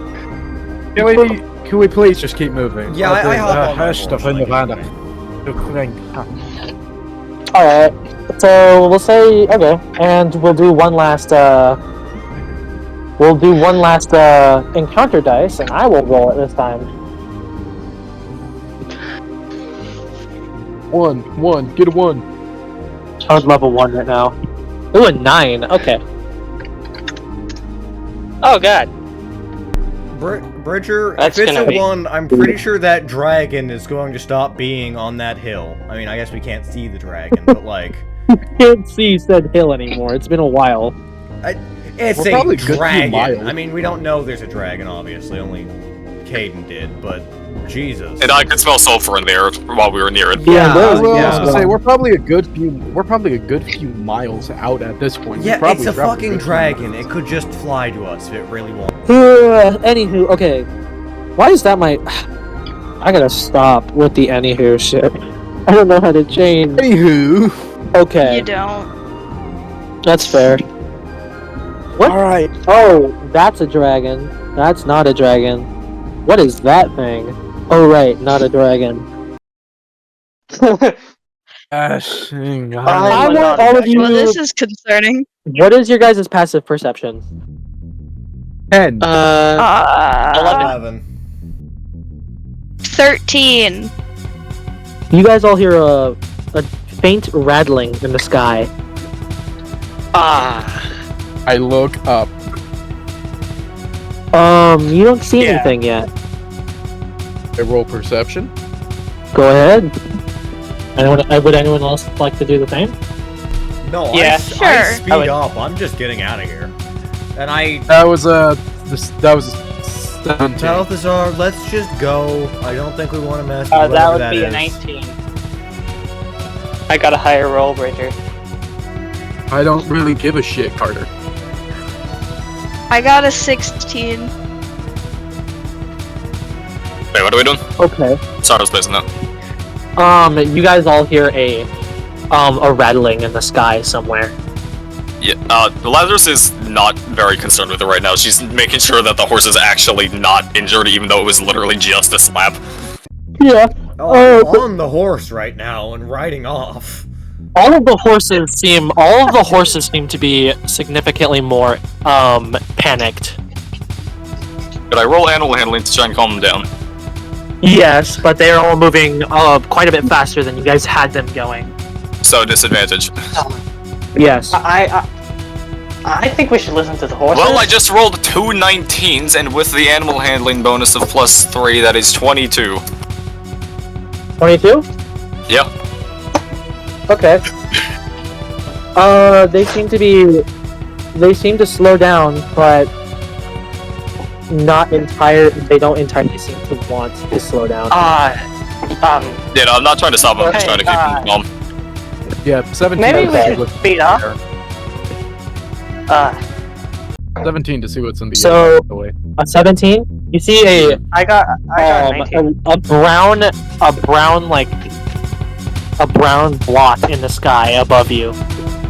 Can we please just keep moving? Yeah, I hop on my Hush, horse, the like, Vanna. Alright, so we'll say, okay, and we'll do one last, encounter dice, and I will roll it this time. One, get a 1. I'm level 1 right now. Ooh, a 9. Okay. Oh god. Bridger, That's if it's gonna a be- 1, I'm pretty sure that dragon is going to stop being on that hill. I mean, I guess we can't see the dragon, but like... Can't see said hill anymore. It's been a while. It's We're a probably a good few dragon. miles. I mean, we don't know there's a dragon, obviously. Only Caden did, but Jesus. And I could smell sulfur in there while we were near it. Yeah, I was yeah. gonna say we're probably a good few miles out at this point. Yeah, We probably it's a traveled fucking good few dragon. miles. It could just fly to us if it really wanted. Anywho, okay. Why is that my... I gotta stop with the anywho shit. I don't know how to change. Anywho, Okay, You don't. that's fair. What? all right. Oh, that's a dragon. That's not a dragon. What is that thing? Oh, right, not a dragon. I I want all of you... Well, this is concerning. What is your guys' passive perception? 10. 11. 13. You guys all hear a faint rattling in the sky. I look up. You don't see anything yet. I roll perception. Go ahead. Would anyone else like to do the same? No, Yeah, I sure. speed up. I'm just getting out of here. And That was a 17. Balthazar, let's just go. I don't think we want to mess with that whatever would that be a is. 19. I got a higher roll, Bridger. I don't really give a shit, Carter. I got a 16. Wait, what are we doing? Okay. Sorry, I was placing that. You guys all hear a rattling in the sky somewhere. Yeah, Lazarus is not very concerned with it right now. She's making sure that the horse is actually not injured, even though it was literally just a slap. Yeah. Oh, I'm on the horse right now and riding off. All of the horses seem to be significantly more panicked. Could I roll animal handling to try and calm them down? Yes, but they are all moving quite a bit faster than you guys had them going. So disadvantage. Yes. I think we should listen to the horses. Well, I just rolled 2 19s, and with the animal handling bonus of +3, that is 22. 22? Yeah. Okay. They seem to slow down, but they don't entirely seem to want to slow down. Yeah, no, I'm not trying to stop him, I'm just trying to keep him calm. Yeah, 17. Maybe we to see should what's speed up. 17 to see what's in the So- air, by the way. A 17? You see I got 19. a brown blot in the sky above you.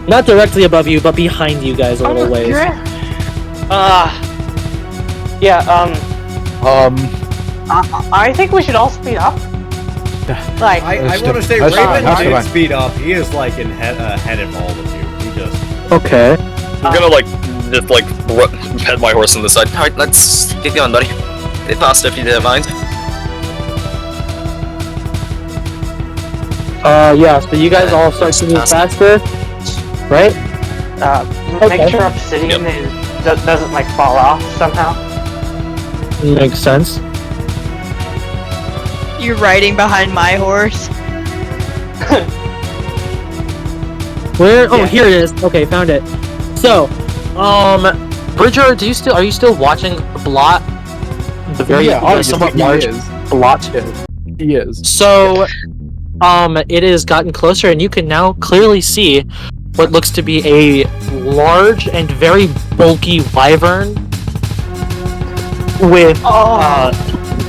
Not directly above you, but behind you guys a little ways. I think we should all speed up. Like, I want to say That's fine, Raven that's didn't fine. speed up. He is like ahead of all of you. He just... Okay. I'm gonna, pet my horse on the side. Alright, let's get going, buddy. A bit faster if you don't mind. Yeah, so you guys all start to move faster, right? make sure obsidian doesn't like fall off somehow. Makes sense. You're riding behind my horse. Where? Oh, Yeah. here it is. Okay, found it. So, Bridger, are you still watching the blot? The very somewhat large blot. He is. So, it has gotten closer, and you can now clearly see what looks to be a large and very bulky wyvern with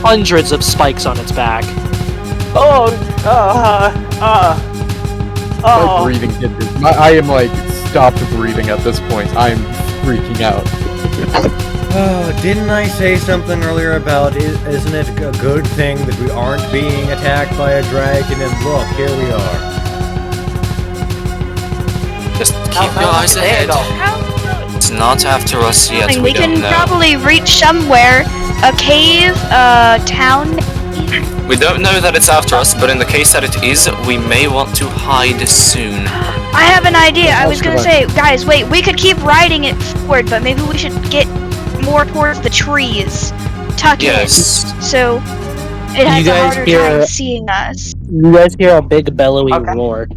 hundreds of spikes on its back. My breathing hinders. I am stopped breathing at this point. I am freaking out. Didn't I say something earlier about isn't it a good thing that we aren't being attacked by a dragon? And look, here we are. Just keep your eyes ahead. It's not after us yet, we we don't can know. probably reach somewhere. A cave, a town. We don't know that it's after us, but in the case that it is, we may want to hide soon. I have an idea. I was Come gonna on. say, guys, wait, we could keep riding it forward, but maybe we should get more towards the trees. Tuck Yes. in. So it has You a guys harder hear- time seeing us. You guys hear a big bellowy Okay. roar.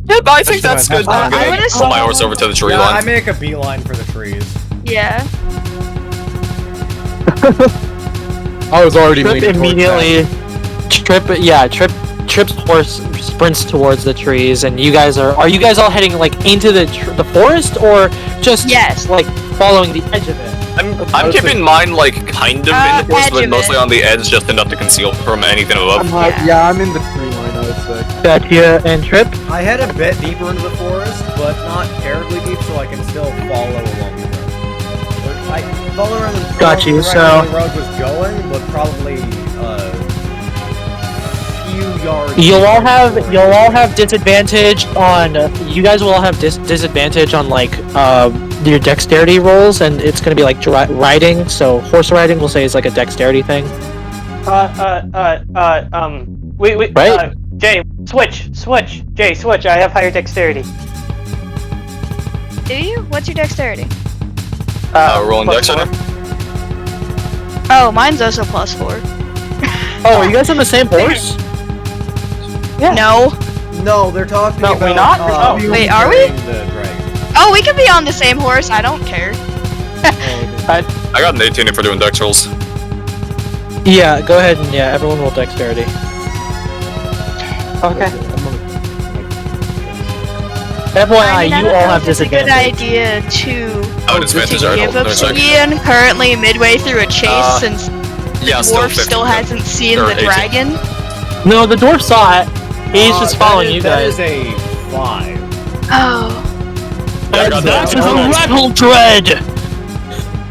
Yeah, but I think that's good. I'm I gonna would've pull my horse over to the tree Yeah, I line. make a beeline for the trees. Yeah. I was already Trip leaning towards immediately. Trip's horse sprints towards the trees, and you guys are you guys all heading like into the forest, or just Yes. like following the edge of it? I'm keeping mine like kind of in the edge forest, but of mostly it. on the edge, just enough to conceal from anything above. Yeah, I'm in the tree line, I would say. Gotcha. And Trip? I head a bit deeper into the forest, but not terribly deep, so I can still follow along the road. I follow around the Got you, direction so- the road was going, but probably a few yards. You'll all deeper. have disadvantage on. You guys will all have disadvantage on like your dexterity rolls, and it's gonna be like riding. So horse riding, we'll say, is like a dexterity thing. Wait, Right? Jay, switch, Jay, switch, I have higher dexterity. Do you? What's your dexterity? Rolling plus dex right 4. now. Oh, mine's also +4. Oh, are you guys on the same horse? Yeah. No. No, they're talking No, about. we're not? Oh. Wait, are we? The dragon. Oh, we could be on the same horse. I don't care. I got an 18 for doing dex rolls. Yeah, go ahead and everyone roll dexterity. Okay. FYI, I you all have it's a good disadvantage. idea to Oh, disadvantage, alright, give hold on a sec. Obsidian currently midway through a chase since Yeah, Dwarf 50, still yeah. hasn't seen Or the 18. dragon. No, the dwarf saw it. He's just following you That guys. is a 5. Oh. Yeah, I got That that. is a rattle dread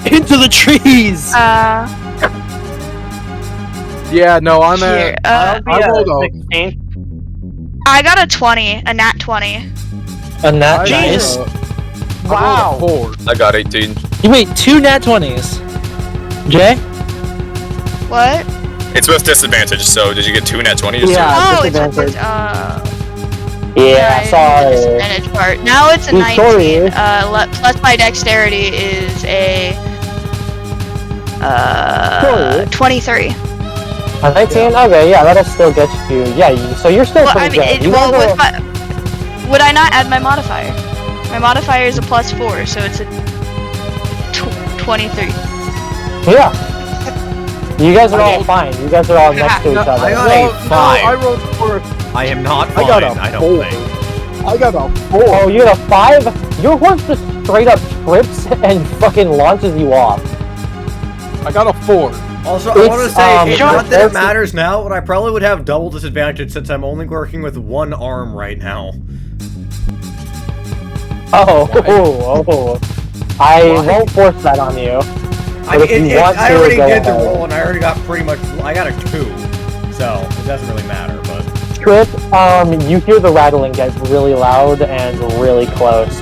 into the trees. Yeah, no, I'm Here, at. I rolled a. 16. I got a 20, a nat 20. And that I nice. rolled a Wow. 4. I got 18. You wait 2 nat 20s. Jay? What? It's with disadvantage, so did you get 2 nat 20s? Yeah. Oh, it's disadvantage. yeah, Yeah, the sorry. disadvantage part. Now it's a I'm 19. sorry. Plus my dexterity is a Sorry. 23. A 19? Okay, yeah, that'll still get you. Yeah, so you're still Well, pretty I mean, good. You well, guys with my, would I not add my modifier? My modifier is a +4, so it's a 23. yeah. You guys are all fine. You guys are all next to each other. I got No, a no, 5. I rolled a 4. I am not I fine, got a I don't 4. think. I got a 4. Oh, you had a 5? Your horse just straight up trips and fucking launches you off. I got a 4. Also, I It's, want to say, it's John, not that it that's- matters now, but I probably would have double disadvantage since I'm only working with one arm right now. Oh, I Why? won't force that on you. I But if mean, you want I to, already go did the ahead. roll, and I already got pretty much. I got a 2, so it doesn't really matter. But Trip, you hear the rattling get really loud and really close.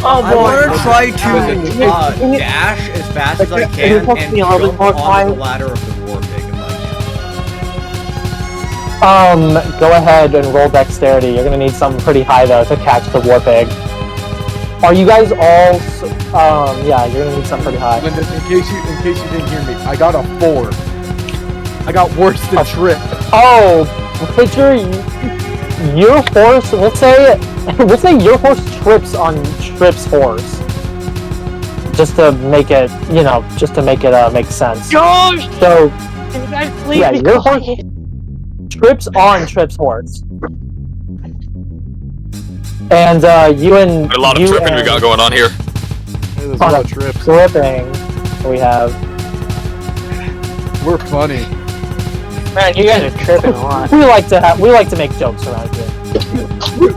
Oh I want to try to dash as fast as I It can took and me a little jump bit more onto time. the ladder of the war pig if I Go ahead and roll dexterity. You're gonna need something pretty high though to catch the war pig. Are you guys all? Yeah, you're gonna need something pretty high. Linda, in case you didn't hear me, I got a 4. I got worse than Trip. Oh, Richard, your horse. Let's say your horse trips on Trip's horse. Just to make it, make sense. Josh! So, Please yeah, be your horse quiet. trips on Trip's horse. And you and A lot of you tripping we and got going on here. There's a On lot a of trips. tripping we have. We're funny. Man, you guys are tripping a lot. We like to make jokes around here.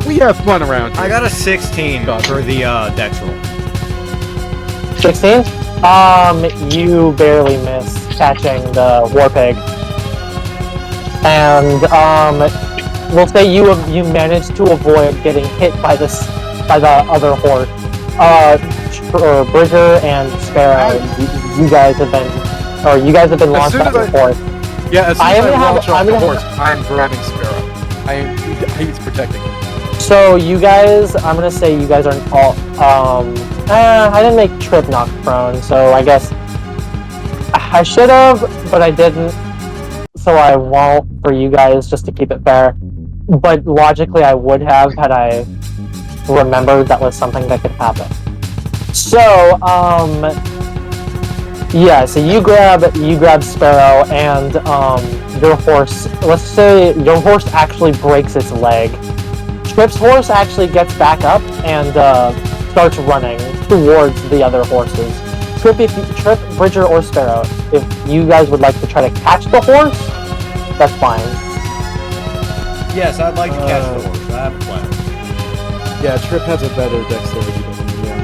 We have fun around I here. got a 16 for the dex roll. 16? You barely miss catching the war pig. And we'll say you managed to avoid getting hit by the other horse. Bridger and Sparrow, you guys have been launched soon back as and forth. Yeah, as soon as I I'm gonna launch have- off I'm the gonna horse, I'm grabbing Sparrow. He's protecting me. So you guys, I'm gonna say you guys are all. I didn't make Trip knock prone, so I guess I should have, but I didn't. So I won't for you guys, just to keep it fair. But logically, I would have had I remembered that was something that could happen. So yeah. So you grab Sparrow, and your horse. Let's say your horse actually breaks its leg. Trip's horse actually gets back up and starts running towards the other horses. Trip, Bridger, or Sparrow, if you guys would like to try to catch the horse, that's fine. Yes, I'd like to catch the horse. I have a plan. Yeah, Trip has a better dexterity than me, yeah.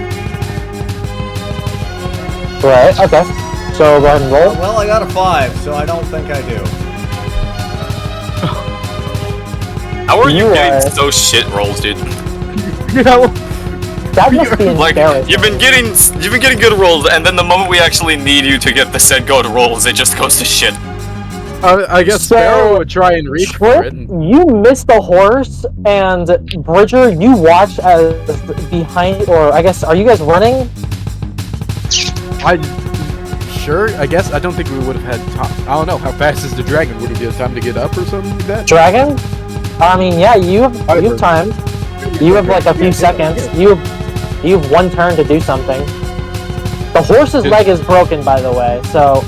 Right, okay. So go ahead and roll. Well, I got a 5, so I don't think I do. How are you You getting are- so shit rolls, dude? You know, That must be Like embarrassing. you've been getting good rolls, and then the moment we actually need you to get the said good rolls, it just goes to shit. I guess So, Sparrow would try and reach for Trip, it. And, you miss the horse, and Bridger, you watch as behind, or I guess, are you guys running? Sure, I guess. I don't think we would have had time. I don't know. How fast is the dragon? Would it be time to get up or something like that? Dragon? I mean, yeah, you have time. You have like a few seconds. You have one turn to do something. The horse's leg is broken, by the way. So,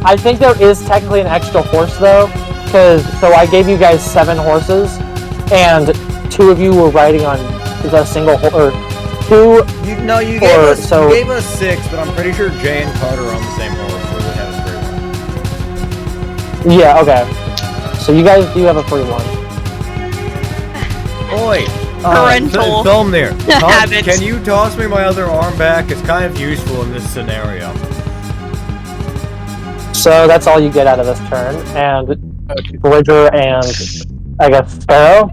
I think there is technically an extra horse though, so I gave you guys 7 horses, and 2 of you were riding on a single horse, or 2. You gave us 6, but I'm pretty sure Jay and Carter are on the same horse, so we would have a free one. Yeah, okay. So you guys do have a free one. Oi! Parental Film there. habits. Can you toss me my other arm back? It's kind of useful in this scenario. So that's all you get out of this turn, and Bridger and I guess Sparrow.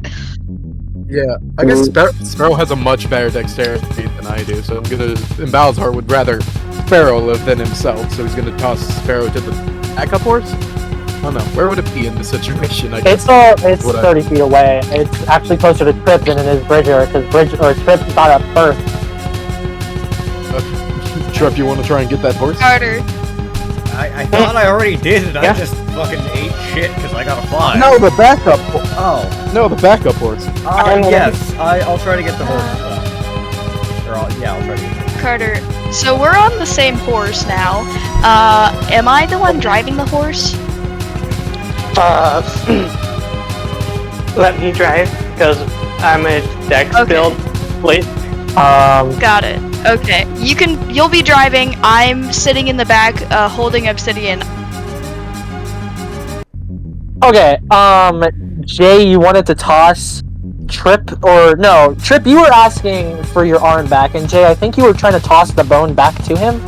Yeah, I guess Sparrow has a much better dexterity than I do, so I'm gonna. And Balazar would rather Sparrow live than himself, so he's gonna toss Sparrow to the backup horse. I don't know. Where would it be in this situation? I guess. It's 30 feet away. It's actually closer to Trip than it is Bridger, because Trip got up first. Trip, you want to try and get that horse? Carter. I thought I already did it. Yeah. I just fucking ate shit because I got a 5. No, the backup. Oh. No, the backup horse. Yes. I'll try to get the horse. I'll try to get the Carter. So we're on the same horse now. Am I the one driving the horse? Let me drive, because I'm a dex Okay. build. Wait. Got it. Okay. You'll be driving. I'm sitting in the back, holding obsidian. Okay, Jay, you wanted to toss Trip, or no, Trip, you were asking for your arm back, and Jay, I think you were trying to toss the bone back to him,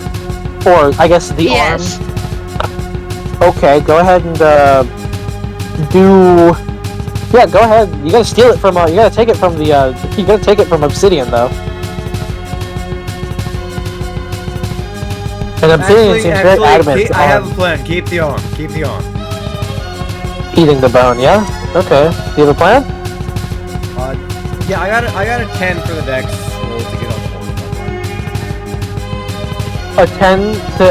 or I guess the Yes. arm. Okay, go ahead and yeah, go ahead. You gotta steal it from. You gotta take it from the. You gotta take it from Obsidian though. And Obsidian seems very adamant I have a on plan. Keep the arm. Keep the arm. eating the bone. Yeah. Okay. Do you have a plan? Yeah, I got a 10 for the dex roll to get on the horse. A 10 to.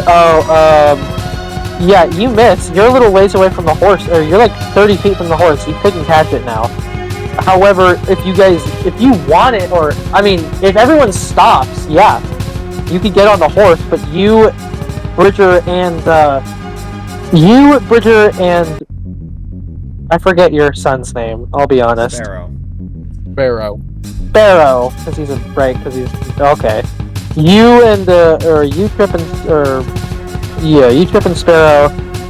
Yeah, you missed. You're a little ways away from the horse, or you're like 30 feet from the horse. You couldn't catch it now. However, if you want it, or I mean, if everyone stops, yeah, you could get on the horse. But you, Bridger, and I forget your son's name. I'll be honest. Sparrow. Sparrow. Sparrow, because he's because he's okay. You and you Trip and Sparrow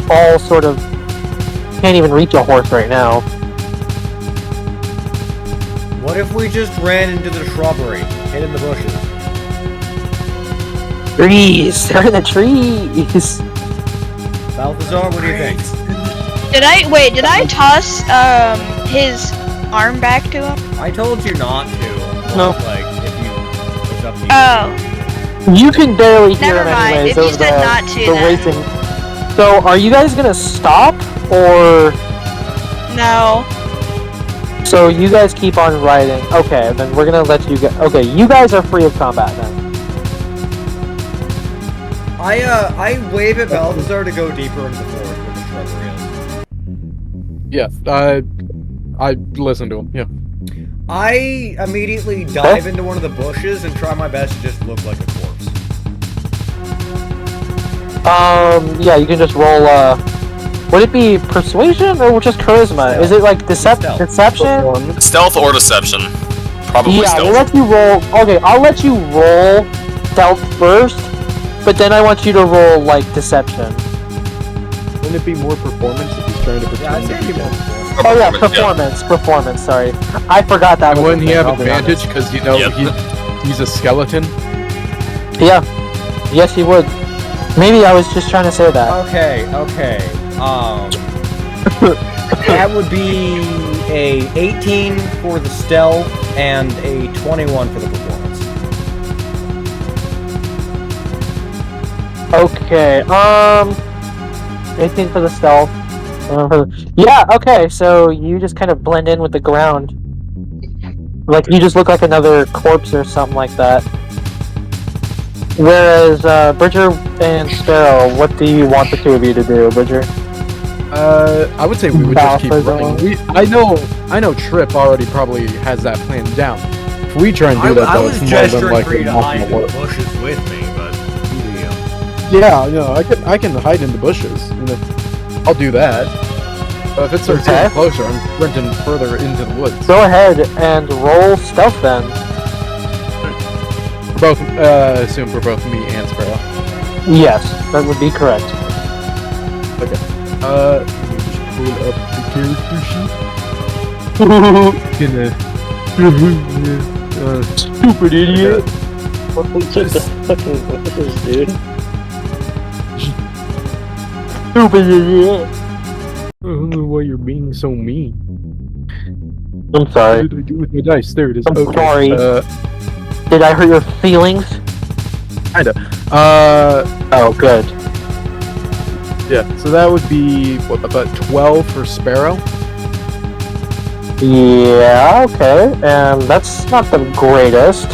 all sort of can't even reach a horse right now. What if we just ran into the shrubbery, hid in the bushes? Trees! They're in the trees! Balthazar, what do you think? Did I toss his arm back to him? I told you not to. No. Like, if you... It's up to you. Oh. You can barely hear Never him mind, anyways. if you over said not to, the then- racing. So, are you guys gonna stop, or... No. So you guys keep on riding. Okay, then we're gonna let you get. Okay, you guys are free of combat then. I wave at Balthazar to go deeper into the forest where the shrubbery is. Yeah, I listen to him. Yeah. I immediately dive into one of the bushes and try my best to just look like a corpse. Yeah, you can just roll. Would it be persuasion or just charisma? Stealth. Is it like Stealth. deception? Stealth or deception? Probably Yeah, stealth. we'll let you roll. Okay, I'll let you roll stealth first, but then I want you to roll like deception. Wouldn't it be more performance if he's trying to Yeah, I'd pretend say to be more dead? performance. Oh yeah, Performance, performance. Sorry, I forgot that. And was a wouldn't he thing, have I'll be advantage because you know Yep. he's a skeleton? honest. Yeah. Yes, he would. Maybe I was just trying to say that. Okay. That would be a 18 for the stealth and a 21 for the performance. Okay. 18 for the stealth. Yeah. Okay. So you just kind of blend in with the ground. Like you just look like another corpse or something like that. Whereas Bridger and Sparrow, what do you want the two of you to do, Bridger? I would say we would just keep Balthazar. running. I know Trip already probably has that plan down. If we try and do that, I though, was it's more than gesturing likely for you to not hide gonna in the work. bushes with me, but Yeah, I can hide in the bushes. I'll do that. But if it starts Okay. getting closer, I'm sprinting further into the woods. Go ahead and roll stealth then. Both, assume for both me and Sparrow. Yes, that would be correct. Let me just pull up the character sheet. Stupid idiot. Welcome to the fucking witches, dude. Stupid idiot. I don't know why you're being so mean. I'm sorry. What did I do with my dice? There it is. I'm Okay. sorry. Did I hurt your feelings? Kinda. Oh, good. Yeah. So that would be what, about 12 for Sparrow. Yeah, okay. And that's not the greatest.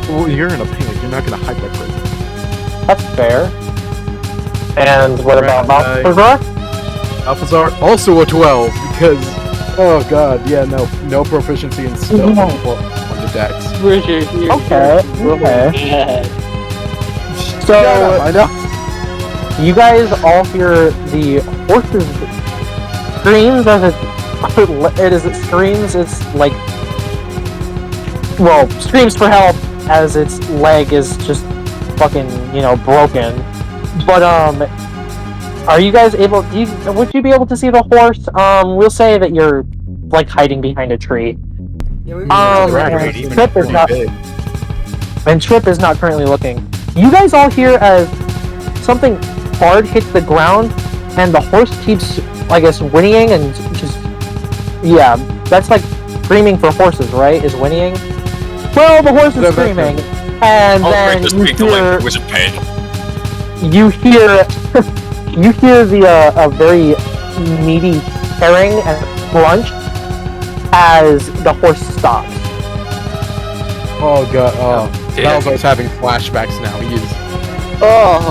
Well, you're in a panic. You're not gonna hide that great. That's fair. And what about Right. Balthazar? Alphazar also a 12 because oh god, yeah, no proficiency in stealth No. on the dex. Bridger, you're Okay, really okay. bad. So, I know. you guys all hear the horse's screams as it screams. It's like, well, screams for help as its leg is just fucking, broken. But are you guys able? Would you be able to see the horse? We'll say that you're like hiding behind a tree. even Trip is pretty not, big. and Trip is not currently looking. You guys all hear as something hard hits the ground, and the horse keeps, I guess, whinnying and just, yeah, that's like screaming for horses, right? Is whinnying? Well, the horse is Whatever. screaming, and I'll then break this you creek to hear, language of pain. you hear, you hear the a very meaty herring and crunch as the horse stops. Oh god, oh. Yeah. Balzar's having flashbacks now. He is. Oh,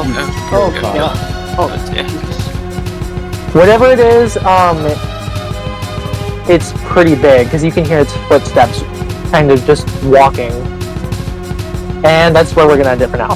Oh, God. God. Oh, Yeah. Whatever it is, it's pretty big because you can hear its footsteps kind of just walking. And that's where we're gonna end it for now.